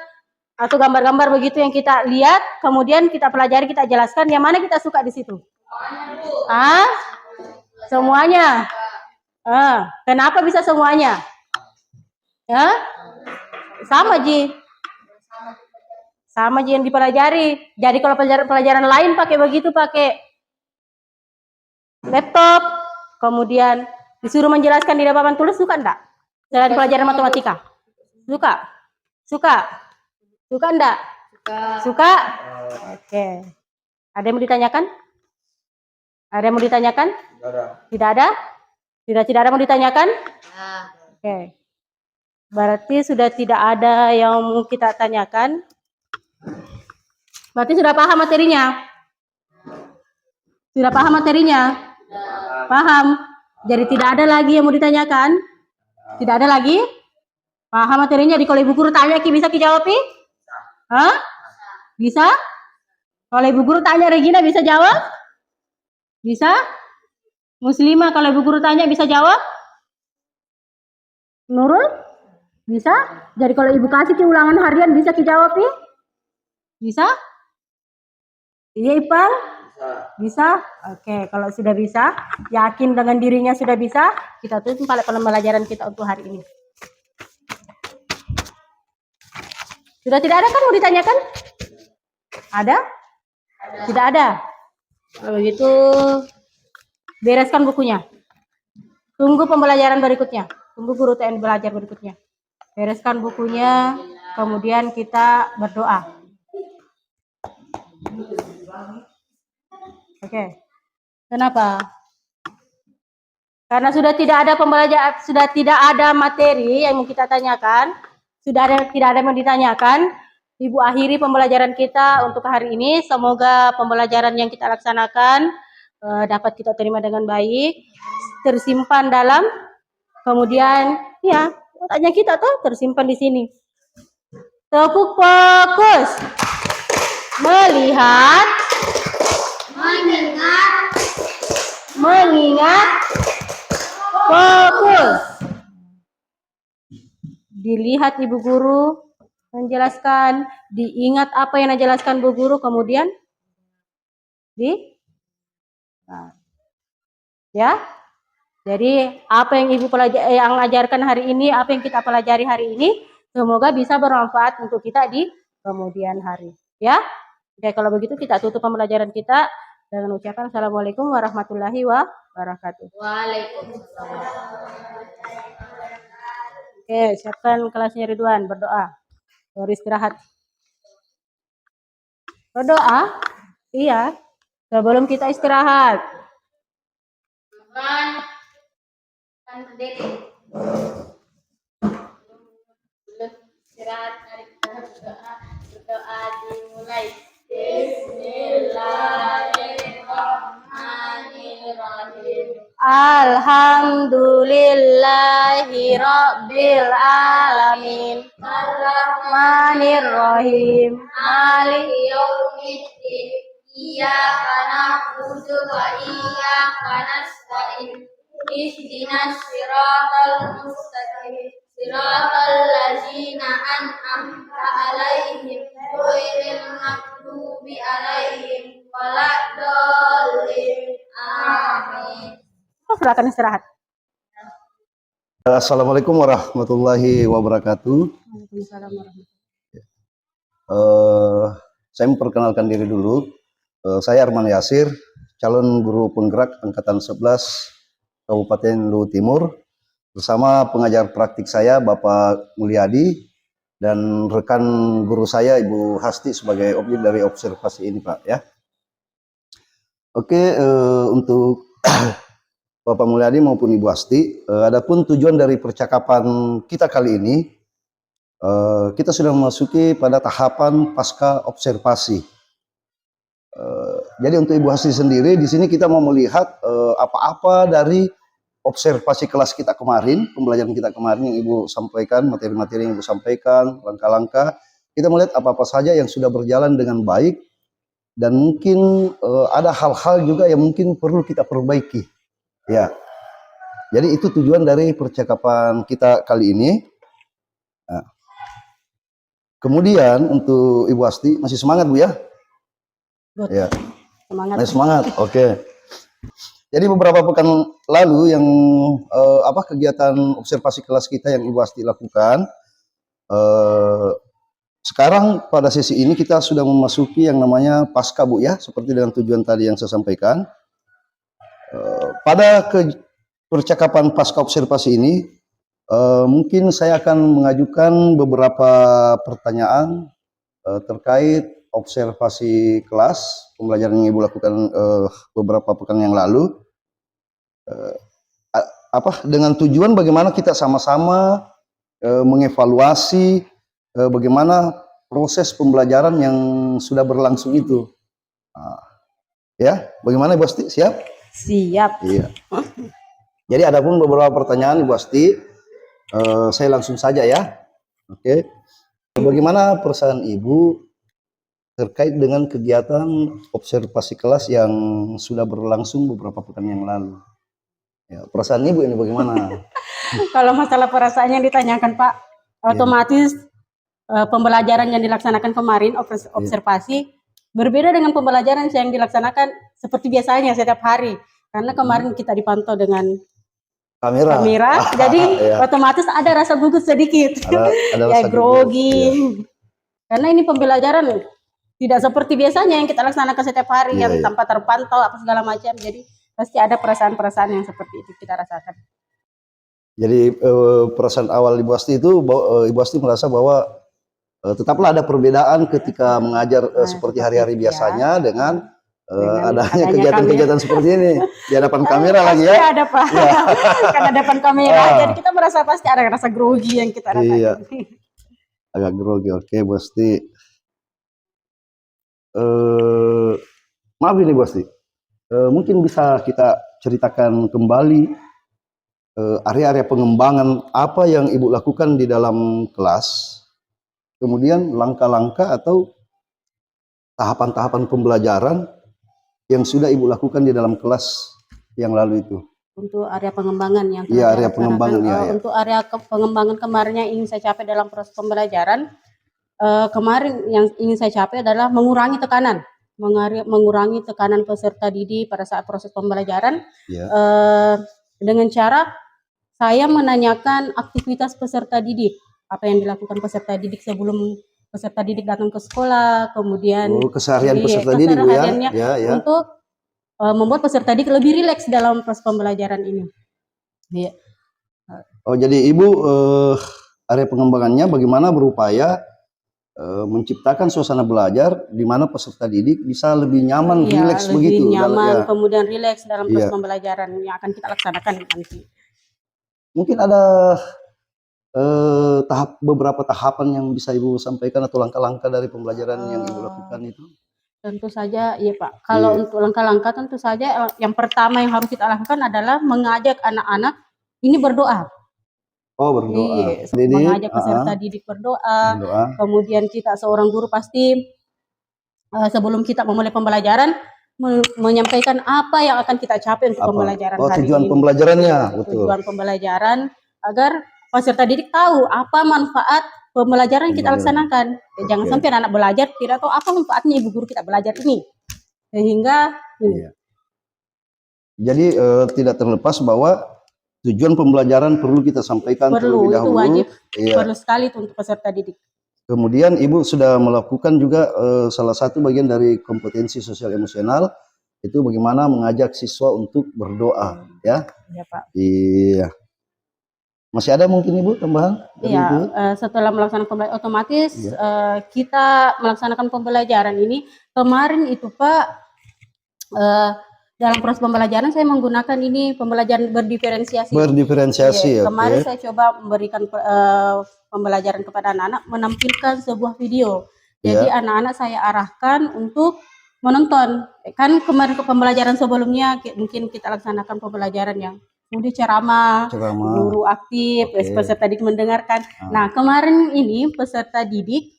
[SPEAKER 2] atau gambar-gambar begitu yang kita lihat, kemudian kita pelajari, kita jelaskan yang mana kita suka di situ. Semuanya. Kenapa bisa semuanya? Sama Ji yang dipelajari. Jadi kalau pelajaran lain pakai begitu, pakai laptop, kemudian disuruh menjelaskan di papan tulis, suka enggak? Selain pelajaran matematika. Suka enggak? Suka. Oke. Ada yang mau ditanyakan? Tidak ada? Tidak ada mau ditanyakan? Oke. Berarti sudah tidak ada yang mau kita tanyakan. Berarti sudah paham materinya? Sudah paham materinya? Paham. Jadi tidak ada lagi yang mau ditanyakan? Tidak ada lagi? Paham materinya? Jadi kalau Ibu Guru tanya, Ki bisa Ki jawab? Bisa? Kalau Ibu Guru tanya Regina bisa jawab? Bisa? Muslimah kalau Ibu Guru tanya bisa jawab? Nurul? Bisa? Jadi kalau Ibu kasih Ki ulangan harian bisa Ki jawab? Bisa? Iya Ipang? Bisa? Oke, kalau sudah bisa, yakin dengan dirinya sudah bisa, kita tutup pembelajaran kita untuk hari ini. Sudah tidak ada kan mau ditanyakan? Ada? Tidak ada? Kalau begitu, bereskan bukunya. Tunggu pembelajaran berikutnya. Tunggu guru TN belajar berikutnya. Bereskan bukunya, kemudian kita berdoa. Oke. Kenapa? Karena sudah tidak ada pembelajaran, sudah tidak ada materi yang mau kita tanyakan, tidak ada yang ditanyakan. Ibu akhiri pembelajaran kita untuk hari ini. Semoga pembelajaran yang kita laksanakan dapat kita terima dengan baik, tersimpan dalam, kemudian ya otaknya kita tuh tersimpan di sini. Tepuk fokus, melihat, mengingat, fokus. Dilihat Ibu Guru menjelaskan, diingat apa yang dijelaskan Bu Guru, kemudian Nah, ya. Jadi apa yang Ibu yang ajarkan hari ini, apa yang kita pelajari hari ini, semoga bisa bermanfaat untuk kita di kemudian hari. Ya. Oke, kalau begitu kita tutup pembelajaran kita dengan ucapan Assalamualaikum warahmatullahi wabarakatuh.
[SPEAKER 3] Waalaikumsalam.
[SPEAKER 2] Oke, siapkan kelasnya Ridwan, berdoa. Baru istirahat. Berdoa? Iya. Sebelum kita istirahat.
[SPEAKER 3] Kan berdiri. Belum istirahat, mari kita berdoa. Berdoa dimulai. Bismillahirrahmanirrahim.
[SPEAKER 2] Alhamdulillahi Rabbil Alamin Ar-Rahmanir-Rahim
[SPEAKER 3] Maliki yaumiddin. Iyyaka na'budu wa iyyaka nasta'in. Ihdinas siratal mustaqim. Siratal ladzina an'amta 'alaihim ghairil maghdubi 'alaihim waladdallin. Amin.
[SPEAKER 2] Silakan istirahat.
[SPEAKER 1] Assalamualaikum warahmatullahi wabarakatuh.
[SPEAKER 2] Waalaikumsalam warahmatullahi
[SPEAKER 1] Saya memperkenalkan diri dulu. Saya Arman Yasir, calon guru penggerak angkatan 11 Kabupaten Luwu Timur, bersama pengajar praktik saya Bapak Mulyadi dan rekan guru saya Ibu Hasti sebagai objek dari observasi ini, Pak, ya. Oke, untuk Bapak Mulyadi maupun Ibu Hasti, adapun tujuan dari percakapan kita kali ini, kita sudah memasuki pada tahapan pasca observasi. Jadi untuk Ibu Hasti sendiri, di sini kita mau melihat apa-apa dari observasi kelas kita kemarin, pembelajaran kita kemarin yang Ibu sampaikan, materi-materi yang Ibu sampaikan, langkah-langkah. Kita melihat apa-apa saja yang sudah berjalan dengan baik, dan mungkin ada hal-hal juga yang mungkin perlu kita perbaiki. Ya, jadi itu tujuan dari percakapan kita kali ini. Nah, kemudian untuk Ibu Asti, masih semangat Bu ya?
[SPEAKER 2] Good.
[SPEAKER 1] Ya,
[SPEAKER 2] Semangat.
[SPEAKER 1] masih semangat. Oke. Jadi beberapa pekan lalu yang kegiatan observasi kelas kita yang Ibu Asti lakukan. Sekarang pada sesi ini kita sudah memasuki yang namanya pasca Bu ya, seperti dengan tujuan tadi yang saya sampaikan. Pada percakapan pasca observasi ini, mungkin saya akan mengajukan beberapa pertanyaan terkait observasi kelas pembelajaran yang Ibu lakukan beberapa pekan yang lalu, dengan tujuan bagaimana kita sama-sama mengevaluasi bagaimana proses pembelajaran yang sudah berlangsung itu. Ya, bagaimana Ibu Asti? Siap?
[SPEAKER 2] Siap.
[SPEAKER 1] Iya. Jadi adapun beberapa pertanyaan Ibu Asti, saya langsung saja ya. Oke. Bagaimana perasaan Ibu terkait dengan kegiatan observasi kelas yang sudah berlangsung beberapa pekan yang lalu? Ya, perasaan Ibu ini bagaimana?
[SPEAKER 2] Kalau masalah perasaan yang ditanyakan Pak, otomatis pembelajaran yang dilaksanakan kemarin, observasi, berbeda dengan pembelajaran yang dilaksanakan seperti biasanya setiap hari. Karena kemarin kita dipantau dengan kamera, jadi otomatis ada rasa gugup sedikit.
[SPEAKER 1] Ada
[SPEAKER 2] Ya,
[SPEAKER 1] rasa
[SPEAKER 2] grogi.
[SPEAKER 1] gugup,
[SPEAKER 2] Karena ini pembelajaran tidak seperti biasanya yang kita laksanakan setiap hari, yang tanpa terpantau apa segala macam. Jadi pasti ada perasaan-perasaan yang seperti itu kita rasakan.
[SPEAKER 1] Jadi perasaan awal Ibu Asti itu, Ibu Asti merasa bahwa tetaplah ada perbedaan ketika mengajar seperti hari-hari biasanya dengan adanya kegiatan-kegiatan seperti ini di hadapan kamera lagi ya.
[SPEAKER 2] Pasti ada Pak, karena depan kamera, jadi kita merasa pasti ada rasa grogi yang kita rasakan.
[SPEAKER 1] Iya, agak grogi. Oke, Bu Asti. Maaf ini Bu Asti, mungkin bisa kita ceritakan kembali area-area pengembangan apa yang Ibu lakukan di dalam kelas, kemudian langkah-langkah atau tahapan-tahapan pembelajaran yang sudah Ibu lakukan di dalam kelas yang lalu itu.
[SPEAKER 2] Untuk area pengembangan yang
[SPEAKER 1] area pengembangan
[SPEAKER 2] untuk area pengembangan kemarin yang ingin saya capai dalam proses pembelajaran, kemarin yang ingin saya capai adalah mengurangi tekanan. mengurangi tekanan peserta didik pada saat proses pembelajaran
[SPEAKER 1] Ya.
[SPEAKER 2] dengan cara saya menanyakan aktivitas peserta didik, apa yang dilakukan peserta didik sebelum peserta didik datang ke sekolah, kemudian
[SPEAKER 1] Oh, keseharian
[SPEAKER 2] iya,
[SPEAKER 1] peserta didik Bu ya.
[SPEAKER 2] kesehariannya
[SPEAKER 1] Ya, ya.
[SPEAKER 2] untuk membuat peserta didik lebih rileks dalam proses pembelajaran ini. Iya.
[SPEAKER 1] Oh, jadi Ibu area pengembangannya bagaimana berupaya menciptakan suasana belajar di mana peserta didik bisa lebih nyaman,
[SPEAKER 2] Iya,
[SPEAKER 1] rileks
[SPEAKER 2] lebih
[SPEAKER 1] begitu.
[SPEAKER 2] nyaman,
[SPEAKER 1] Ya.
[SPEAKER 2] kemudian rileks dalam proses
[SPEAKER 1] Iya.
[SPEAKER 2] pembelajaran yang akan kita laksanakan nanti.
[SPEAKER 1] Mungkin ada beberapa tahapan yang bisa Ibu sampaikan atau langkah-langkah dari pembelajaran yang Ibu lakukan itu?
[SPEAKER 2] Tentu saja, iya Pak. Kalau
[SPEAKER 1] Iya.
[SPEAKER 2] untuk langkah-langkah tentu saja yang pertama yang harus kita lakukan adalah mengajak anak-anak ini berdoa.
[SPEAKER 1] Oh, berdoa.
[SPEAKER 2] Iya,
[SPEAKER 1] Didik,
[SPEAKER 2] mengajak peserta didik berdoa.
[SPEAKER 1] berdoa.
[SPEAKER 2] Kemudian kita seorang guru pasti sebelum kita memulai pembelajaran menyampaikan apa yang akan kita capai untuk
[SPEAKER 1] Apa?
[SPEAKER 2] pembelajaran
[SPEAKER 1] Oh,
[SPEAKER 2] hari
[SPEAKER 1] tujuan
[SPEAKER 2] ini.
[SPEAKER 1] pembelajarannya, betul.
[SPEAKER 2] Tujuan pembelajaran agar peserta didik tahu apa manfaat pembelajaran yang kita laksanakan. Jangan sampai anak belajar tidak tahu apa manfaatnya ibu guru kita belajar ini. Sehingga
[SPEAKER 1] Iya. Jadi tidak terlepas bahwa tujuan pembelajaran perlu kita sampaikan terlebih
[SPEAKER 2] perlu, itu
[SPEAKER 1] dahulu.
[SPEAKER 2] wajib,
[SPEAKER 1] Iya.
[SPEAKER 2] perlu sekali itu untuk peserta didik.
[SPEAKER 1] Kemudian Ibu sudah melakukan juga salah satu bagian dari kompetensi sosial emosional itu bagaimana mengajak siswa untuk berdoa, ya.
[SPEAKER 2] Ya Pak.
[SPEAKER 1] Iya. Masih ada mungkin Ibu tambahan? dari
[SPEAKER 2] Iya,
[SPEAKER 1] itu?
[SPEAKER 2] setelah melaksanakan pembelajaran otomatis
[SPEAKER 1] Iya.
[SPEAKER 2] kita melaksanakan pembelajaran ini kemarin itu Pak dalam proses pembelajaran saya menggunakan ini pembelajaran berdiferensiasi.
[SPEAKER 1] Berdiferensiasi,
[SPEAKER 2] Iya,
[SPEAKER 1] oke.
[SPEAKER 2] kemarin saya coba memberikan pembelajaran kepada anak-anak menampilkan sebuah video. Jadi
[SPEAKER 1] Iya.
[SPEAKER 2] anak-anak saya arahkan untuk menonton. Kan kemarin ke pembelajaran sebelumnya mungkin kita laksanakan pembelajaran yang kemudian ceramah, guru aktif,
[SPEAKER 1] Oke.
[SPEAKER 2] peserta didik mendengarkan. Nah, kemarin ini peserta didik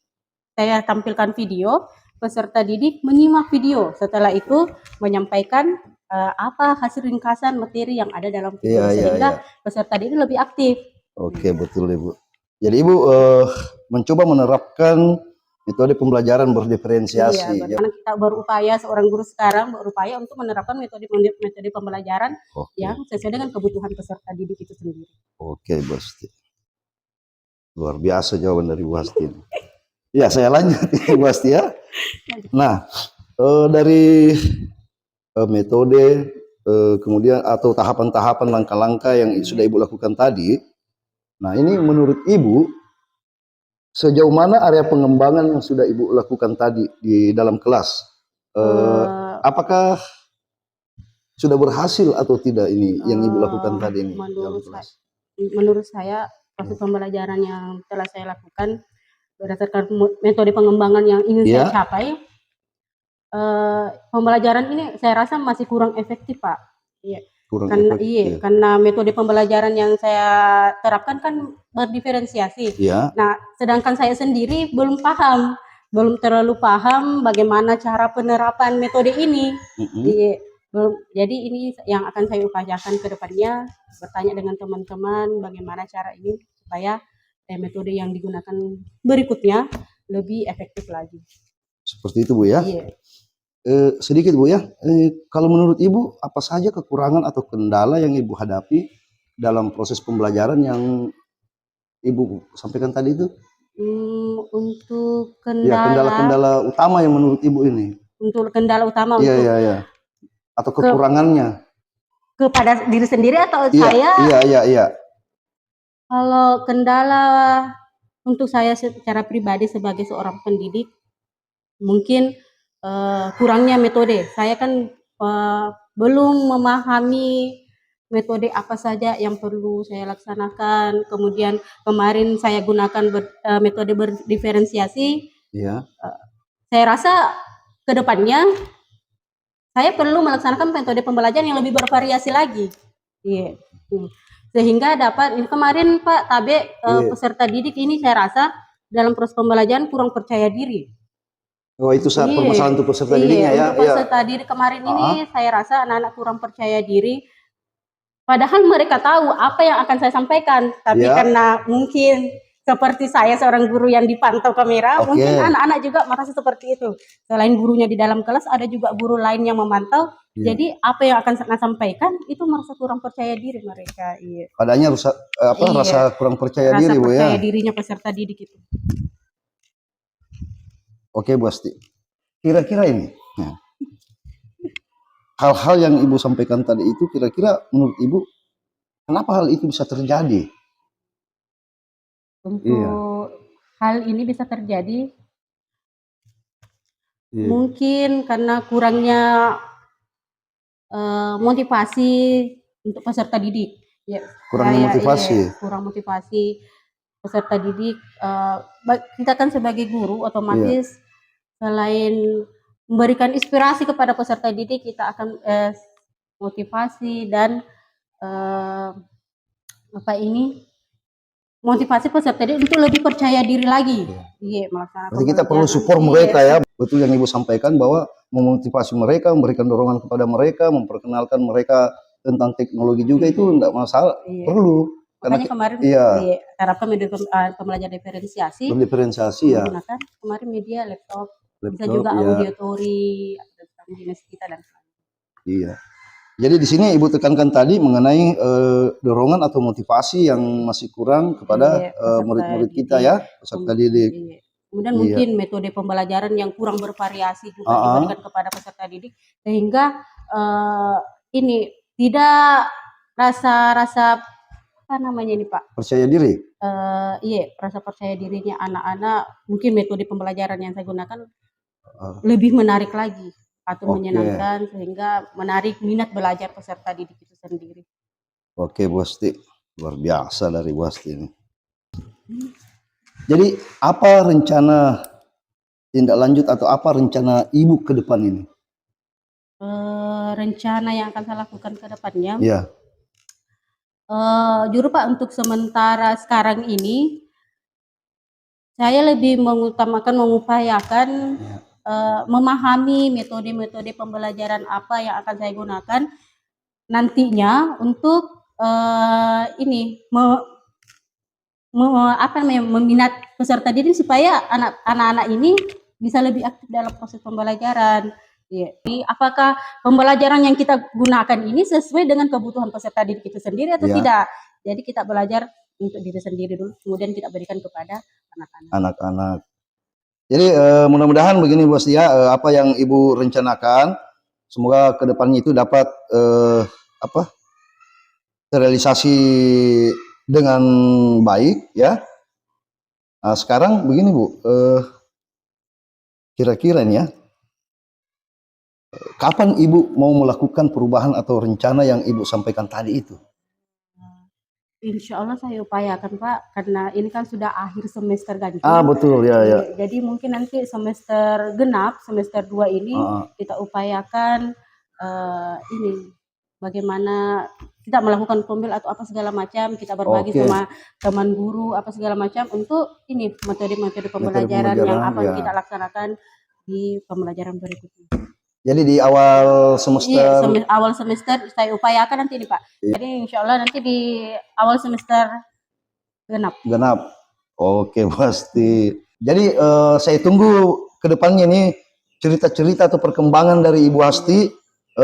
[SPEAKER 2] saya tampilkan video, peserta didik menyimak video. Setelah itu menyampaikan apa hasil ringkasan materi yang ada dalam video
[SPEAKER 1] Iya, iya,
[SPEAKER 2] sehingga
[SPEAKER 1] iya.
[SPEAKER 2] peserta didik lebih aktif.
[SPEAKER 1] Oke, betul Ibu. Jadi Ibu mencoba menerapkan metode pembelajaran berdiferensiasi.
[SPEAKER 2] Iya, karena kita berupaya seorang guru sekarang berupaya untuk menerapkan metode pembelajaran
[SPEAKER 1] Oke.
[SPEAKER 2] yang sesuai dengan kebutuhan peserta didik itu sendiri.
[SPEAKER 1] Oke, Bu Hasti. Luar biasa jawaban dari Bu Hasti. Ya, saya lanjut Bu Hasti ya. Nah, dari metode kemudian atau tahapan-tahapan langkah-langkah yang sudah Ibu lakukan tadi. Nah, ini menurut Ibu sejauh mana area pengembangan yang sudah Ibu lakukan tadi di dalam kelas? Apakah sudah berhasil atau tidak ini yang Ibu lakukan tadi ini dalam kelas?
[SPEAKER 2] Menurut saya proses pembelajaran yang telah saya lakukan berdasarkan metode pengembangan yang ingin saya capai, pembelajaran ini saya rasa masih kurang efektif Pak. Iya. Karena metode pembelajaran yang saya terapkan kan berdiferensiasi.
[SPEAKER 1] Iya.
[SPEAKER 2] Nah, sedangkan saya sendiri belum terlalu paham bagaimana cara penerapan metode ini. Jadi ini yang akan saya upayakan ke depannya, bertanya dengan teman-teman bagaimana cara ini supaya metode yang digunakan berikutnya lebih efektif lagi.
[SPEAKER 1] Seperti itu Bu ya.
[SPEAKER 2] Iya.
[SPEAKER 1] Sedikit Bu ya, kalau menurut Ibu apa saja kekurangan atau kendala yang Ibu hadapi dalam proses pembelajaran yang Ibu sampaikan tadi itu?
[SPEAKER 2] Untuk
[SPEAKER 1] kendala utama yang menurut Ibu ini.
[SPEAKER 2] Untuk kendala utama
[SPEAKER 1] Iya. Atau kekurangannya
[SPEAKER 2] kepada diri sendiri atau saya?
[SPEAKER 1] Iya.
[SPEAKER 2] Kalau kendala untuk saya secara pribadi sebagai seorang pendidik mungkin kurangnya metode. Saya kan belum memahami metode apa saja yang perlu saya laksanakan. Kemudian kemarin saya gunakan metode berdiferensiasi.
[SPEAKER 1] Iya.
[SPEAKER 2] Saya rasa ke depannya saya perlu melaksanakan metode pembelajaran yang lebih bervariasi lagi. Iya. Sehingga dapat kemarin Pak Tabe peserta didik ini saya rasa dalam proses pembelajaran kurang percaya diri.
[SPEAKER 1] Oh, itu permasalahan untuk peserta didiknya ya.
[SPEAKER 2] Untuk peserta didik kemarin ini saya rasa anak-anak kurang percaya diri. Padahal mereka tahu apa yang akan saya sampaikan, tapi karena mungkin seperti saya seorang guru yang dipantau kamera,
[SPEAKER 1] Oke.
[SPEAKER 2] mungkin anak-anak juga merasa seperti itu. Selain gurunya di dalam kelas, ada juga guru lain yang memantau.
[SPEAKER 1] Iya.
[SPEAKER 2] Jadi apa yang akan saya sampaikan itu merasa kurang percaya diri mereka. Iya.
[SPEAKER 1] Adanya
[SPEAKER 2] Iya.
[SPEAKER 1] rasa kurang percaya
[SPEAKER 2] Rasa
[SPEAKER 1] diri, Bu ya.
[SPEAKER 2] percaya dirinya peserta didik itu.
[SPEAKER 1] Oke, Bu Asti. Kira-kira ini, ya, hal-hal yang Ibu sampaikan tadi itu kira-kira menurut Ibu kenapa hal itu bisa terjadi?
[SPEAKER 2] Untuk
[SPEAKER 1] Iya.
[SPEAKER 2] hal ini bisa terjadi
[SPEAKER 1] Iya.
[SPEAKER 2] mungkin karena kurangnya motivasi untuk peserta didik. Ya,
[SPEAKER 1] Kurangnya motivasi.
[SPEAKER 2] iya, kurang motivasi peserta didik. Kita kan sebagai guru
[SPEAKER 1] Iya.
[SPEAKER 2] otomatis selain memberikan inspirasi kepada peserta didik, kita akan motivasi dan motivasi peserta didik untuk lebih percaya diri lagi. Iya, melaksanakan
[SPEAKER 1] Berarti kita perlu
[SPEAKER 2] pembelajaran.
[SPEAKER 1] support
[SPEAKER 2] Iya.
[SPEAKER 1] mereka ya. Betul yang Ibu sampaikan bahwa memotivasi mereka, memberikan dorongan kepada mereka, memperkenalkan mereka tentang teknologi juga itu enggak masalah,
[SPEAKER 2] Iya.
[SPEAKER 1] perlu. Karena
[SPEAKER 2] Makanya kemarin
[SPEAKER 1] iya,
[SPEAKER 2] terapkan media pembelajaran diferensiasi
[SPEAKER 1] berdiferensiasi ya.
[SPEAKER 2] menggunakan kemarin media laptop, bisa
[SPEAKER 1] Laptop,
[SPEAKER 2] juga
[SPEAKER 1] ya.
[SPEAKER 2] auditori tentang dinas kita dan sebagainya.
[SPEAKER 1] Iya. Jadi di sini Ibu tekankan tadi mengenai dorongan atau motivasi yang masih kurang kepada
[SPEAKER 2] Iya, peserta
[SPEAKER 1] murid-murid
[SPEAKER 2] didik.
[SPEAKER 1] kita ya, peserta didik.
[SPEAKER 2] Iya. Kemudian
[SPEAKER 1] Iya.
[SPEAKER 2] mungkin metode pembelajaran yang kurang bervariasi juga
[SPEAKER 1] Ah,
[SPEAKER 2] diberikan kepada peserta didik sehingga ini tidak rasa apa namanya ini Pak?
[SPEAKER 1] Percaya diri.
[SPEAKER 2] Iya, rasa percaya dirinya anak-anak mungkin metode pembelajaran yang saya gunakan
[SPEAKER 1] Ah,
[SPEAKER 2] lebih menarik lagi atau
[SPEAKER 1] Oke.
[SPEAKER 2] menyenangkan sehingga menarik minat belajar peserta didik itu sendiri.
[SPEAKER 1] Oke, Bu Asti. Luar biasa dari Bu Asti ini. Jadi apa rencana tindak lanjut atau apa rencana Ibu ke depan ini?
[SPEAKER 2] Rencana yang akan saya lakukan ke depannya,
[SPEAKER 1] Iya.
[SPEAKER 2] jujur Pak, untuk sementara sekarang ini saya lebih mengupayakan memahami metode-metode pembelajaran apa yang akan saya gunakan nantinya untuk meminat peserta didik supaya anak-anak ini bisa lebih aktif dalam proses pembelajaran. Ya. Jadi, apakah pembelajaran yang kita gunakan ini sesuai dengan kebutuhan peserta didik itu sendiri atau
[SPEAKER 1] Ya.
[SPEAKER 2] tidak? Jadi kita belajar untuk diri sendiri dulu, kemudian kita berikan kepada anak-anak.
[SPEAKER 1] Anak-anak. Jadi mudah-mudahan begini Bu Asti ya, apa yang Ibu rencanakan semoga kedepannya itu dapat terrealisasi dengan baik ya. Nah, sekarang begini Bu, kira-kira nih ya, kapan Ibu mau melakukan perubahan atau rencana yang Ibu sampaikan tadi itu?
[SPEAKER 2] Insya Allah saya upayakan Pak, karena ini kan sudah akhir semester ganjil.
[SPEAKER 1] Betul ya ya.
[SPEAKER 2] Jadi mungkin nanti semester genap, semester 2 ini kita upayakan bagaimana kita melakukan pembel atau apa segala macam, kita berbagi
[SPEAKER 1] Oke.
[SPEAKER 2] sama teman guru apa segala macam untuk ini metode-metode pembelajaran yang
[SPEAKER 1] pembelajaran,
[SPEAKER 2] akan
[SPEAKER 1] ya.
[SPEAKER 2] kita laksanakan di pembelajaran berikutnya.
[SPEAKER 1] Jadi di awal semester
[SPEAKER 2] Iya, awal semester saya upayakan nanti nih Pak. Jadi insya Allah nanti di awal semester genap.
[SPEAKER 1] Oke, pasti. Jadi saya tunggu ke depannya nih cerita-cerita atau perkembangan dari Ibu Asti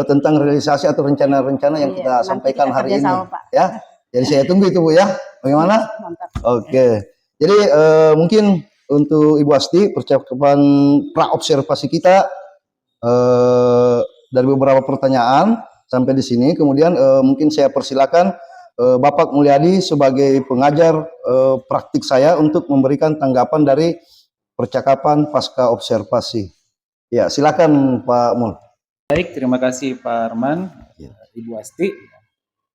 [SPEAKER 1] tentang realisasi atau rencana-rencana yang
[SPEAKER 2] Iya,
[SPEAKER 1] kita
[SPEAKER 2] nanti
[SPEAKER 1] sampaikan
[SPEAKER 2] kita
[SPEAKER 1] hari ini.
[SPEAKER 2] kerjasama, Pak.
[SPEAKER 1] Ya. Jadi saya tunggu itu Bu ya. Bagaimana?
[SPEAKER 2] Mantap.
[SPEAKER 1] Oke. Jadi mungkin untuk Ibu Asti percakapan pra-observasi kita dari beberapa pertanyaan sampai di sini. Kemudian mungkin saya persilakan Bapak Mulyadi sebagai pengajar praktik saya untuk memberikan tanggapan dari percakapan pasca observasi. Ya, silakan Pak Mul.
[SPEAKER 6] Baik, terima kasih Pak Arman, Ibu Asti.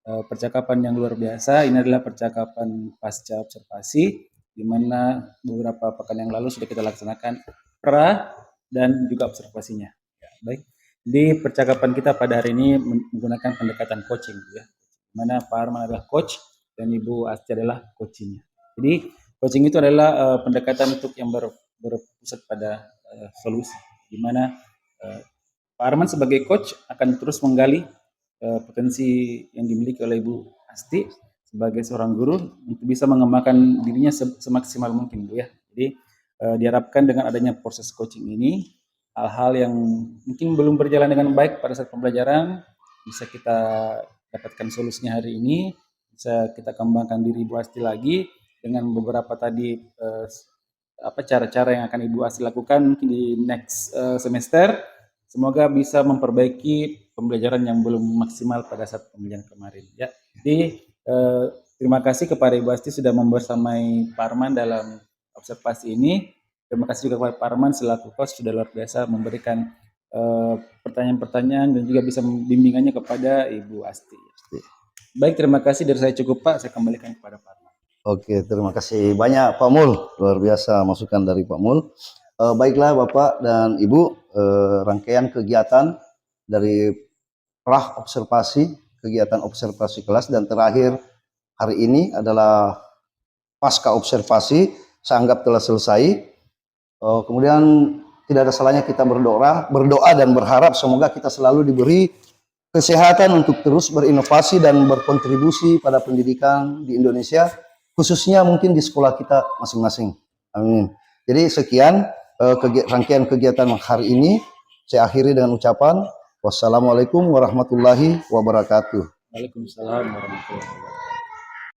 [SPEAKER 6] Percakapan yang luar biasa. Ini adalah percakapan pasca observasi, di mana beberapa pekan yang lalu sudah kita laksanakan pra dan juga observasinya. Ya, baik. Di percakapan kita pada hari ini menggunakan pendekatan coaching, ya, di mana Pak Arman adalah coach dan Ibu Asti adalah coachingnya. Jadi coaching itu adalah pendekatan untuk yang berpusat pada solusi, di mana Pak Arman sebagai coach akan terus menggali potensi yang dimiliki oleh Ibu Asti sebagai seorang guru untuk bisa mengembangkan dirinya semaksimal mungkin, Bu ya. Jadi diharapkan dengan adanya proses coaching ini, hal-hal yang mungkin belum berjalan dengan baik pada saat pembelajaran bisa kita dapatkan solusinya hari ini, bisa kita kembangkan diri Ibu Asti lagi dengan beberapa tadi cara-cara yang akan Ibu Asti lakukan mungkin di next semester. Semoga bisa memperbaiki pembelajaran yang belum maksimal pada saat pembelajaran kemarin. Ya, jadi terima kasih kepada Ibu Asti sudah membersamai Pak Arman dalam observasi ini. Terima kasih juga kepada Pak Arman selaku host sudah luar biasa memberikan pertanyaan-pertanyaan dan juga bisa bimbingannya kepada Ibu Asti. Baik, terima kasih dari saya cukup Pak. Saya kembalikan kepada Pak Arman.
[SPEAKER 1] Oke, terima kasih banyak Pak Mul. Luar biasa masukan dari Pak Mul. Baiklah Bapak dan Ibu, rangkaian kegiatan dari observasi, kegiatan observasi kelas dan terakhir hari ini adalah pasca observasi, saya anggap telah selesai. Kemudian tidak ada salahnya kita berdoa dan berharap semoga kita selalu diberi kesehatan untuk terus berinovasi dan berkontribusi pada pendidikan di Indonesia, khususnya mungkin di sekolah kita masing-masing. Amin. Jadi sekian rangkaian kegiatan hari ini. Saya akhiri dengan ucapan wassalamualaikum warahmatullahi wabarakatuh.
[SPEAKER 6] Waalaikumsalam warahmatullahi wabarakatuh.